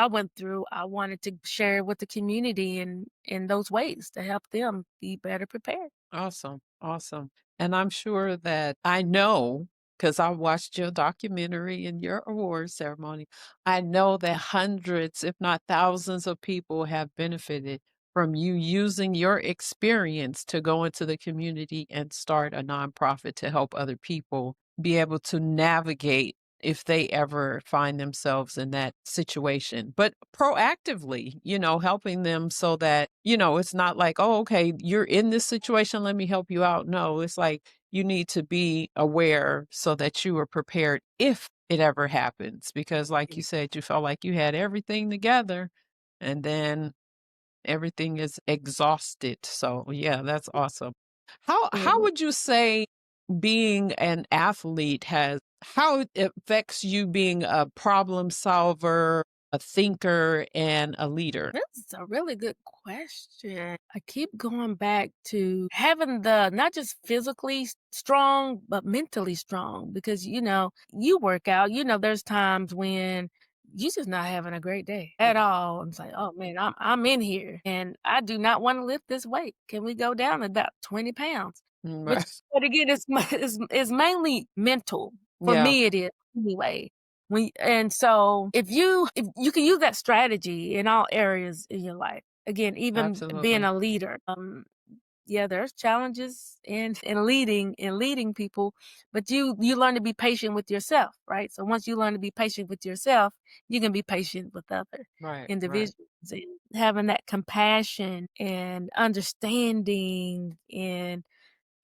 went through, I wanted to share with the community in those ways to help them be better prepared. Awesome. Awesome. And I'm sure that I know because I watched your documentary and your award ceremony. I know that hundreds, if not thousands, of people have benefited from you using your experience to go into the community and start a nonprofit to help other people be able to navigate if they ever find themselves in that situation, but proactively, helping them so that, it's not like, oh, okay, you're in this situation, let me help you out. No, it's like you need to be aware so that you are prepared if it ever happens. Because, like you said, you felt like you had everything together and then everything is exhausted. So, yeah, that's awesome. How Yeah. would you say being an athlete how it affects you being a problem solver, a thinker, and a leader? This is a really good question. I keep going back to having the not just physically strong, but mentally strong because, you work out, there's times when you just not having a great day at all. I'm like, oh man, I'm in here and I do not want to lift this weight. Can we go down about 20 pounds? Mm, Which, right. but again, it's mainly mental. For Yeah, me, it is anyway. And so if you can use that strategy in all areas in your life, again, even being absolutely. a leader, yeah, there's challenges in leading people, but you learn to be patient with yourself, right? So once you learn to be patient with yourself, you can be patient with other Right, right. individuals and having that compassion and understanding and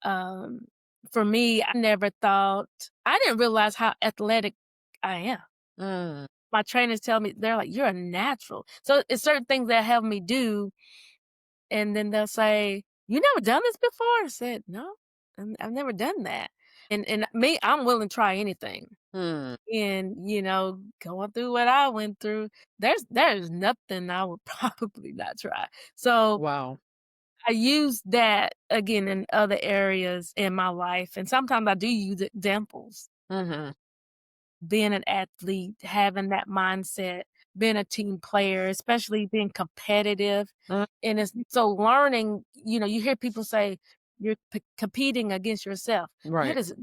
um, for me, I didn't realize how athletic I am. Mm, My trainers tell me, they're like, "You're a natural." So it's certain things that help me do, and then they'll say, "You never done this before?" I said, "No, I've never done that." And me, I'm willing to try anything. mm, And, going through what I went through, there's nothing I would probably not try. So wow. I use that again in other areas in my life, and sometimes I do use examples. Mhm. Being an athlete, having that mindset, being a team player, especially being competitive, Mm, and it's so learning. You hear people say you're competing against yourself. That right, is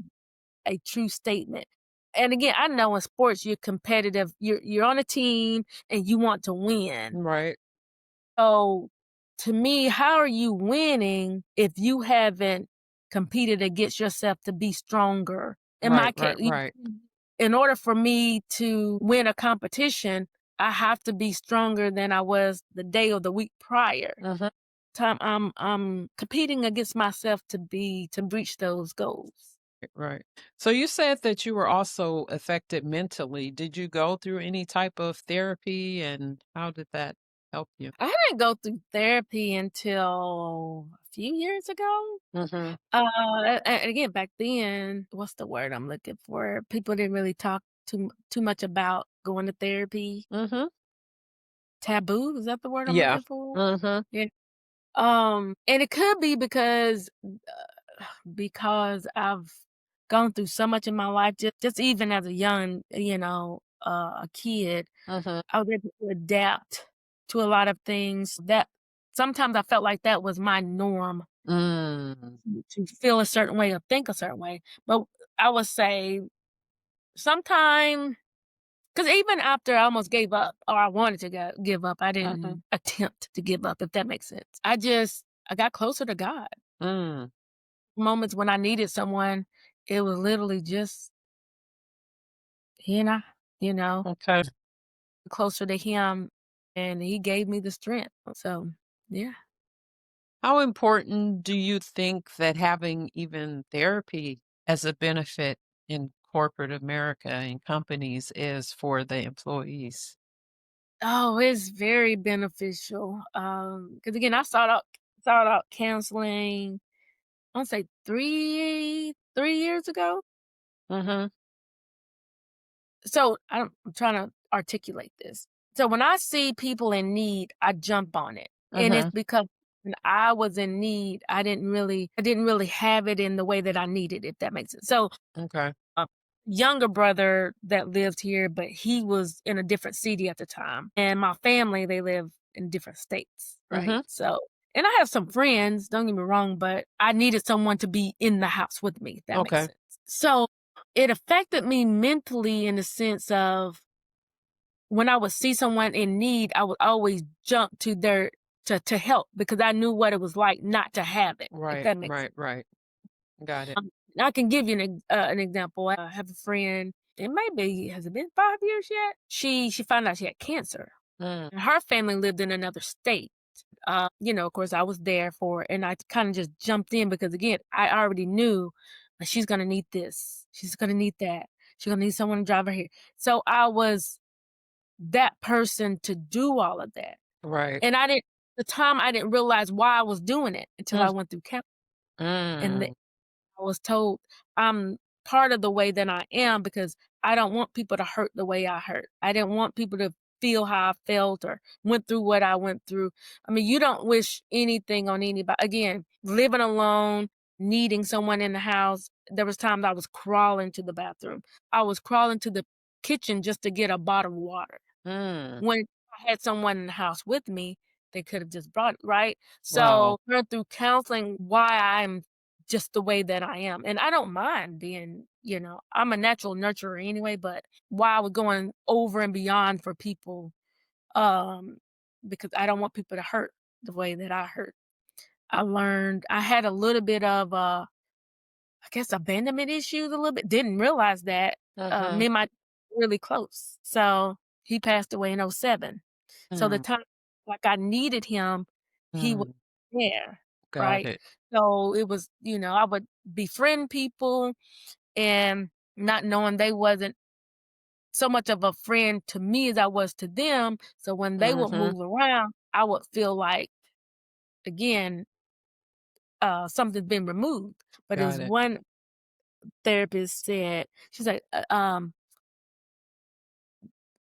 a true statement. And again, I know in sports you're competitive. You're on a team and you want to win. right, So, to me, how are you winning if you haven't competed against yourself to be stronger? In my right, case, right, right. in order for me to win a competition, I have to be stronger than I was the day or the week prior. Mhm. Time I'm competing against myself to reach those goals. Right. So you said that you were also affected mentally. Did you go through any type of therapy and how did that help you? I didn't go through therapy until a few years ago. Mhm. And again, back then, what's the word I'm looking for? People didn't really talk too much about going to therapy. Mhm. Taboo, is that the word I'm Yeah. looking for? Mhm. Yeah. And it could be because I've gone through so much in my life, just even as a young, a kid, Mhm. I was able to adapt to a lot of things that sometimes I felt like that was my norm Mm. to feel a certain way or think a certain way. But I would say sometime, because even after I almost gave up or I wanted to give up, I Mhm. didn't attempt to give up, if that makes sense. I got closer to God. Mm. Moments when I needed someone, it was literally just, you know, you know, Okay. closer to him and he gave me the strength. So, yeah. How important do you think that having even therapy as a benefit in corporate America and companies is for the employees? Oh, it's very beneficial. Because again, I started out counseling, I wanna say 3 years ago. Mhm. So, I'm trying to articulate this. So, when I see people in need, I jump on it, and it's Mhm. because when I was in need, I didn't really have it in the way that I needed, if that makes sense. So, Okay. a younger brother that lived here, but he was in a different city at the time, and my family, they live in different states, right? Mhm. So and I have some friends, don't get me wrong, but I needed someone to be in the house with me, if that makes Okay. sense. So, it affected me mentally in the sense of when I would see someone in need, I would always jump to their to help because I knew what it was like not to have it, if Right. that makes Right. Right. Got it. I can give you an example. I have a friend, it might be has it been 5 years yet? She found out she had cancer, Mm. and her family lived in another state. Of course, I was there for it, and I kinda just jumped in because, again, I already knew that she's gonna need this, she's gonna need that, she's gonna need someone to drive her here. So, I was that person to do all of that, Right. and I didn't realize why I was doing it until I Mm. went through coun and Mm. I was told I'm part of the way that I am because I don't want people to hurt the way I hurt. I didn't want people to feel how I felt or went through what I went through. I mean, you don't wish anything on anybody. Again, living alone, needing someone in the house. There was times I was crawling to the bathroom. I was crawling to the kitchen just to get a bottle of water. Mm. When I had someone in the house with me, they could have just brought it, right? Wow. So, going through counseling why I'm just the way that I am, and I don't mind being, I'm a natural nurturer anyway, but why I was going over and beyond for people, um, because I don't want people to hurt the way that I hurt. I learned I had a little bit of, I guess, abandonment issues a little bit, didn't realize that, Mhm. me and my really close. So, he passed away in '07. So the Mm. time like I needed him, he was Mm. there, Got right? it. So it was, I would befriend people and not knowing they wasn't so much of a friend to me as I was to them. So when they would Mhm. move around, I would feel like again, something's been removed. But Got as it. one therapist said, she's like,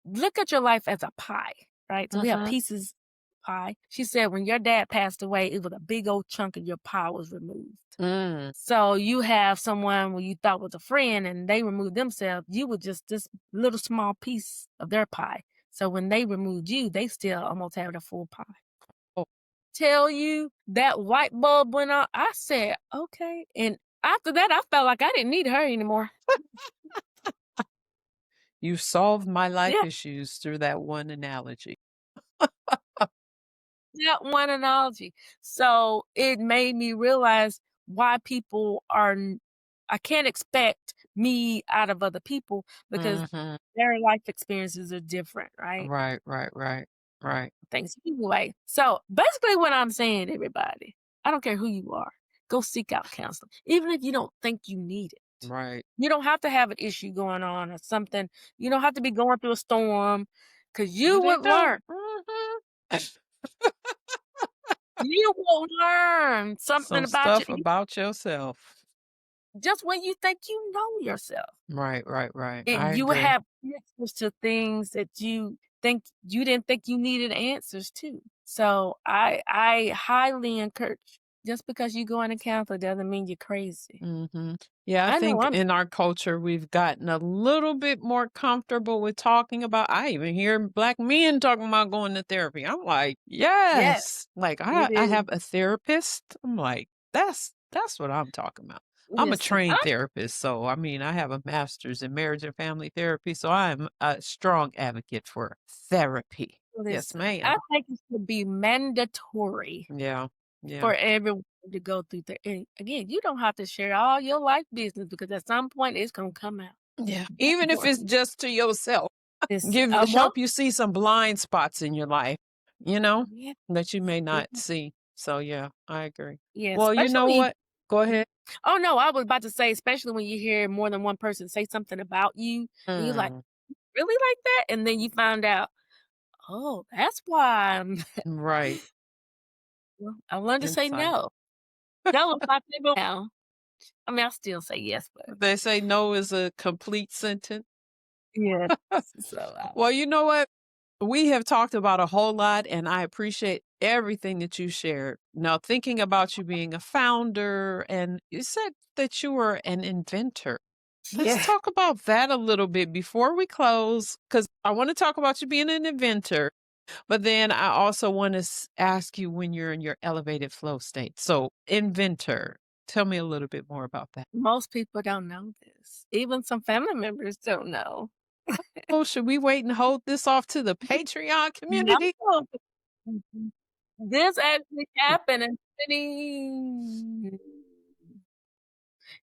look at your life as a pie, right? So we have Mhm. pieces of pie. She said when your dad passed away, it was a big old chunk of your pie was removed. Mm. So you have someone who you thought was a friend and they removed themselves, you were just this little small piece of their pie. So when they removed you, they still almost had a full pie. Oh, Tell you that light bulb went on. I said, okay. And after that, I felt like I didn't need her anymore. you solved my life Yeah. issues through that one analogy. That one analogy. So it made me realize why people are I can't expect me out of other people because Mhm. their life experiences are different, right? Right, right, right, right, Things anyway. So basically what I'm saying, everybody, I don't care who you are, go seek out counseling. Even if you don't think you need it. right. You don't have to have an issue going on or something. You don't have to be going through a storm because you But would it don't. learn. Mhm. You will learn something Some about stuff you about yourself. just when you think you know yourself. Right, right, right. I And you will agree. have answers to things that you didn't think you needed answers to. So I highly encourage just because you go in a counselor doesn't mean you're crazy. Mhm. Yeah, I I know think I'm in our culture, we've gotten a little bit more comfortable with talking about I even hear black men talking about going to therapy. I'm like, yes, "Yes." Like, it I is. have a therapist. I'm like, "That's what I'm talking about." I'm a Listen, trained therapist, so, I mean, I have a master's in marriage and family therapy, so I'm a strong advocate for therapy. Yes, I ma'am. think it should be mandatory Yeah. Yeah. for everyone to go through and again, you don't have to share all your life business because at some point it's gonna come out. Yeah. Even if it's just to yourself. It's Give well, help you see some blind spots in your life, you know, yeah, that you may yeah, not see. So, yeah, I agree. yeah, Well, you know especially what? Go ahead. oh, no, I was about to say, especially when you hear more than one person say something about you, and you're like, Mm, "Really like that?" And then you find out, Oh, that's why Right. I learned to say Insight. no. No is my favorite now. I mean, I still say yes, but They say no is a complete sentence. yeah. So, Well, you know what? We have talked about a whole lot, and I appreciate everything that you shared. Now, thinking about you being a founder, and you said that you were an inventor. Let's yeah. talk about that a little bit before we close, because I want to talk about you being an inventor, but then I also want to ask you when you're in your elevated flow state. So, inventor, tell me a little bit more about that. Most people don't know this. Even some family members don't know. Oh, should we wait and hold this off to the Patreon No. community? Mhm. This actually happened in 20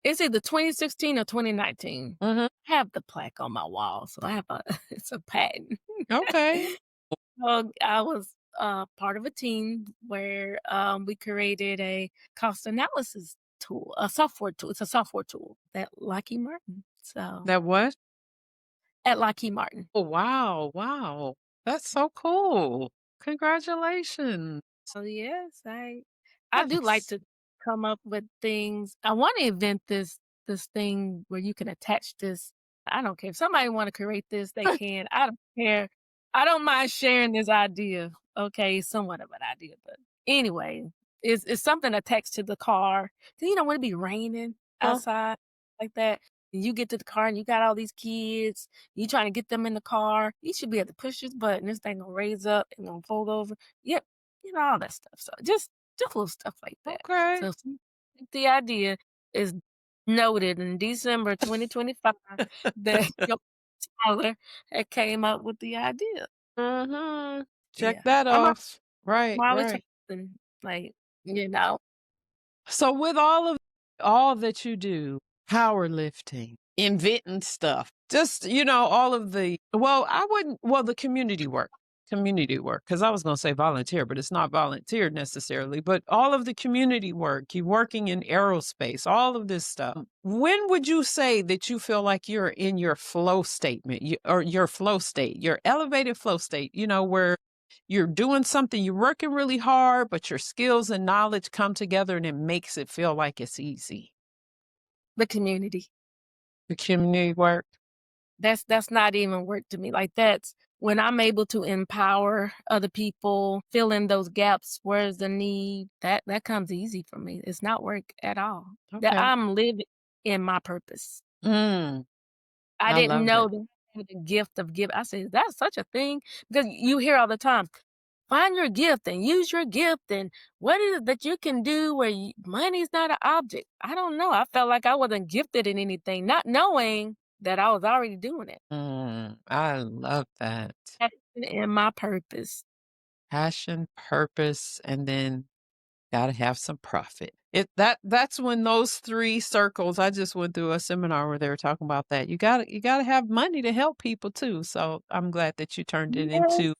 it's either 2016 or 2019. Hmm. I have the plaque on my wall, so I have a it's a patent. Okay. So, I was, part of a team where, we created a cost analysis tool, a software tool. It's a software tool at Lockheed Martin. So That what? at Lockheed Martin. Oh, wow. Wow. That's so cool. Congratulations. So, yes, I do like Yes. to come up with things. I wanna invent this thing where you can attach this. I don't care. If somebody wanna create this, they can. I don't care. I don't mind sharing this idea. Okay, somewhat of an idea, but anyway, it's something attached to the car. When it be raining Huh? outside like that, and you get to the car and you got all these kids, you trying to get them in the car, you should be able to push this button, this thing gonna raise up and gonna fold over. Yep, all that stuff. So just little stuff like that. Okay. So the idea is noted in December 2025 that Yolanda Tyler had came up with the idea. Mhm. Check Yeah. that I'm off. Right, always right. something like, you know. So with all that you do, powerlifting, inventing stuff, just, all of the community work, because I was going to say volunteer, but it's not volunteer necessarily, but all of the community work, you working in aerospace, all of this stuff. When would you say that you feel like you're in your flow statement or your flow state, your elevated flow state, where you're doing something, you're working really hard, but your skills and knowledge come together and it makes it feel like it's easy. The community. The community work. That's not even work to me. Like, that's when I'm able to empower other people, fill in those gaps, where's the need, that comes easy for me. It's not work at all. That Okay. I'm living in my purpose. Mm, I I didn't love know that. that I had the gift of giving. I said, "That's such a thing?" Because you hear all the time, "Find your gift and use your gift, and what is it that you can do where money's not an object?" I don't know. I felt like I wasn't gifted in anything, not knowing that I was already doing it. I love that. In my purpose. Passion, purpose, and then gotta have some profit. That's when those three circles. I just went through a seminar where they were talking about that. You gotta have money to help people too. So I'm glad that you turned it Yes, into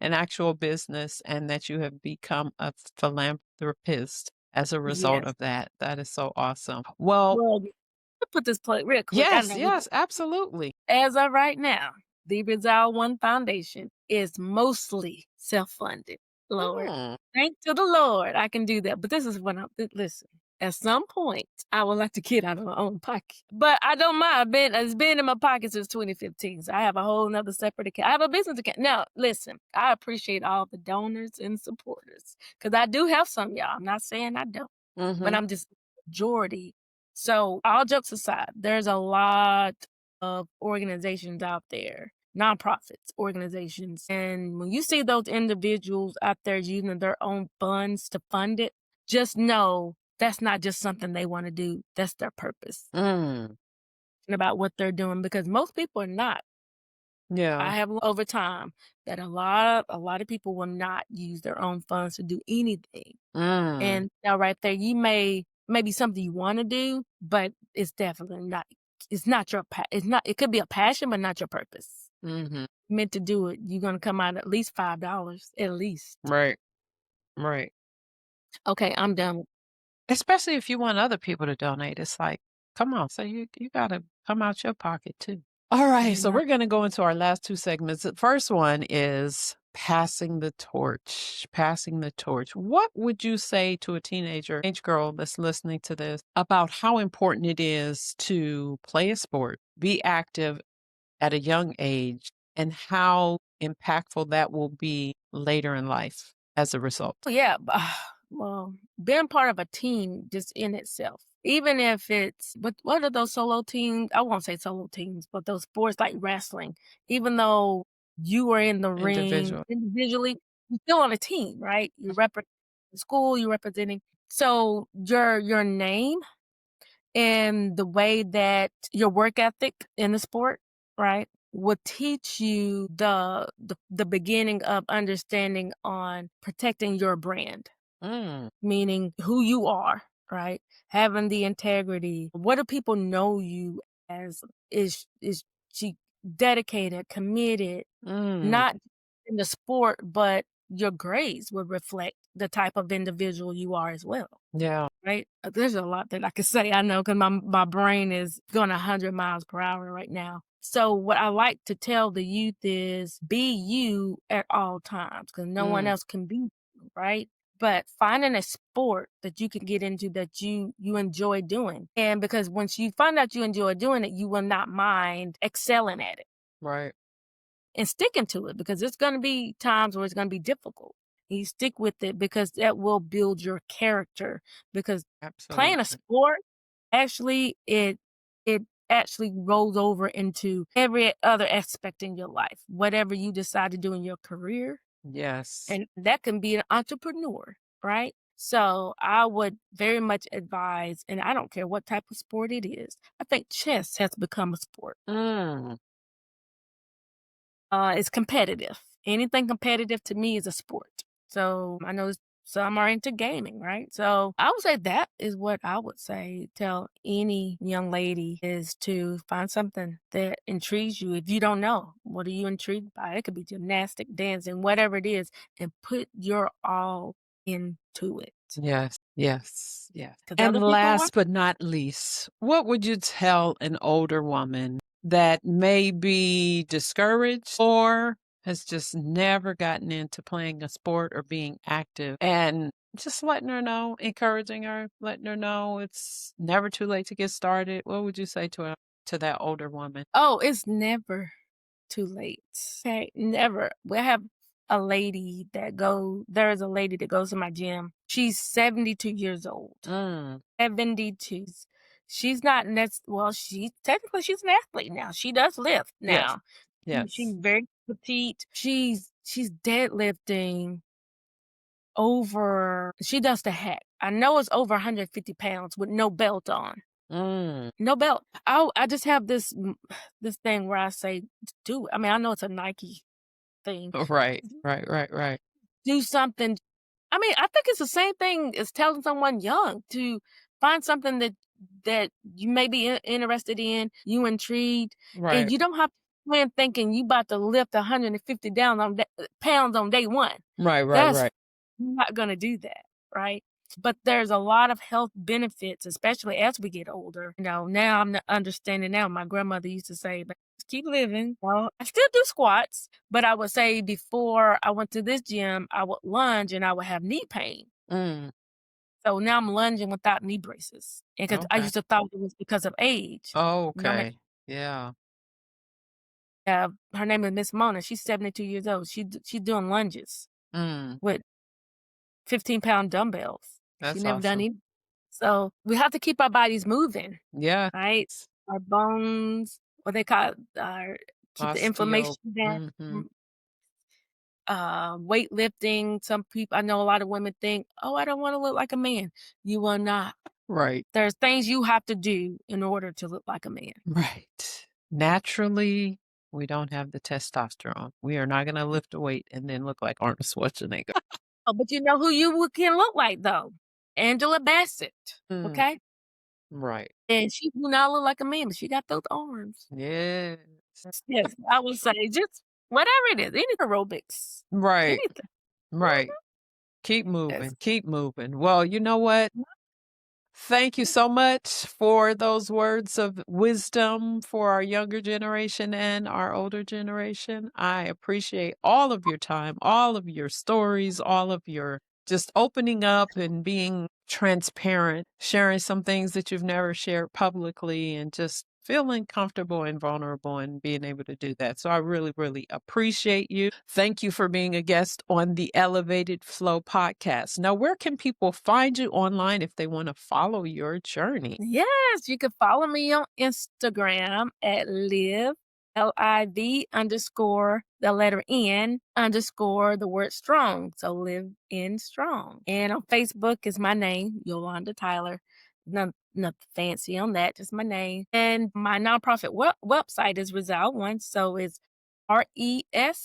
an actual business and that you have become a philanthropist as a result yes. of that. That is so awesome. Well, Well, to put this plug real quick, I yes, know yes, absolutely. as of right now, the Resile One Foundation is mostly self-funded. Lord, Mm, thank to the Lord I can do that. But this is what listen. At some point, I would like to get out of my own pocket, but I don't mind. It's been in my pocket since 2015. So I have a whole nother separate account. I have a business account. Now, listen, I appreciate all the donors and supporters because I do have some, y'all. I'm not saying I don't, but mhm, I'm just majority. So all jokes aside, there's a lot of organizations out there, nonprofits, organizations. And when you see those individuals out there using their own funds to fund it, just know that's not just something they want to do. That's their purpose mm, and about what they're doing because most people are not. yeah, I have over time that a lot of people will not use their own funds to do anything. mm, And now right there, you maybe something you want to do, but it's definitely not. It's not your it's not. It could be a passion, but not your purpose. mhm, Meant to do it, you're gonna come out at least $5, at least. right, right. Okay, I'm done. Especially if you want other people to donate, it's like, come on, so you gotta come out your pocket too. All right, so Amen. we're gonna go into our last two segments. The first one is passing the torch, passing the torch. What would you say to a teenage girl that's listening to this about how important it is to play a sport, be active at a young age, and how impactful that will be later in life as a result? Yeah, well, being part of a team just in itself, even if it's what are those solo teams? I won't say solo teams, but those sports like wrestling, even though you are in the ring Individual. individually, you're still on a team, right? You're representing the school, you're representing. So your name and the way that your work ethic in the sport, right, will teach you the beginning of understanding on protecting your brand, Mm, meaning who you are, right? Having the integrity. What do people know you as? Is she dedicated, committed, mm, not in the sport, but your grades would reflect the type of individual you are as well. yeah. Right? There's a lot that I could say, I know, 'cause my brain is going 100 miles per hour right now. So what I like to tell the youth is be you at all times, 'cause no one Mm, else can be you, right? But finding a sport that you can get into that you enjoy doing. And because once you find out you enjoy doing it, you will not mind excelling at it right. and sticking to it, because it's gonna be times where it's gonna be difficult. You stick with it because that will build your character, because playing a Absolutely. sport, actually, it actually rolls over into every other aspect in your life. Whatever you decide to do in your career, Yes. and that can be an entrepreneur, right? So I would very much advise, and I don't care what type of sport it is. I think chess has become a sport. Mm, It's competitive. Anything competitive to me is a sport. So I know some are into gaming, right? So I would say that is what I would say. Tell any young lady is to find something that intrigues you. If you don't know, what are you intrigued by? It could be gymnastic, dancing, whatever it is, and put your all into it. yes. Yes. Yes. Because And other people are. last but not least, what would you tell an older woman that may be discouraged or has just never gotten into playing a sport or being active, and just letting her know, encouraging her, letting her know it's never too late to get started? What would you say to that older woman? Oh, it's never too late. Okay, never. We have a lady that there is a lady that goes to my gym. She's 72 years old. Mm, 72. She's not well, she's an athlete now. She does lift yes. now. She's Yes. very petite. She's deadlifting over, she does the hack. I know it's over 150 pounds with no belt on. Mm, No belt. I just have this thing where I say, do it. I mean, I know it's a Nike thing. right. Right. Right. Right. Do something. I mean, I think it's the same thing as telling someone young to find something that you may be interested in, you intrigued, and Right. you don't have to go in thinking you about to lift 150 pounds on day one. Right. Right. That's Right. You're not gonna do that, right? But there's a lot of health benefits, especially as we get older. Now I'm understanding now. My grandmother used to say, "But just keep living." Well, I still do squats, but I would say before I went to this gym, I would lunge and I would have knee pain. Mm, So now I'm lunging without knee braces. And 'cause I okay. used to thought it was because of age. No, ma'am. Okay. Yeah. Her name is Miss Mona. She's 72 years old. She's doing lunges Mm, with 15-pound dumbbells. She that's never done awesome. any. So we have to keep our bodies moving, Yeah. right? Our bones, what they call it, keep the inflammation Osteo. down. Mhm. Weightlifting. Some people, I know a lot of women think, oh, I don't want to look like a man. You will not. Right. There's things you have to do in order to look like a man. Right. Naturally, we don't have the testosterone. We are not gonna lift a weight and then look like Arnold Schwarzenegger. Oh, but you know who can look like though? Angela Bassett. Mm, Okay. right. And she do not look like a man, but she got those arms. Yes. Yes, I would say just whatever it is, any aerobics, Right. anything. Right. Keep Yes. moving. Keep moving. Well, you know what? Thank you so much for those words of wisdom for our younger generation and our older generation. I appreciate all of your time, all of your stories, all of your just opening up and being transparent, sharing some things that you've never shared publicly, and just feeling comfortable and vulnerable and being able to do that. So I really, really appreciate you. Thank you for being a guest on the Elevated Flo podcast. Now, where can people find you online if they want to follow your journey? Yes, you can follow me on Instagram at LIV underscore the letter N underscore the word strong. So live in strong. And on Facebook is my name, Yolanda Tyler. Nothing fancy on that, just my name. And my nonprofit website is Resile One. So it's RESILEONE.org.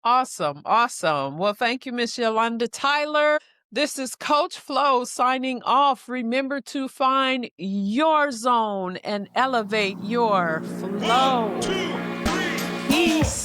Awesome. Awesome. Well, thank you, Miss Yolanda Tyler. This is Coach Flo signing off. Remember to find your zone and elevate your flow. 1, 2, 3, 4. Peace.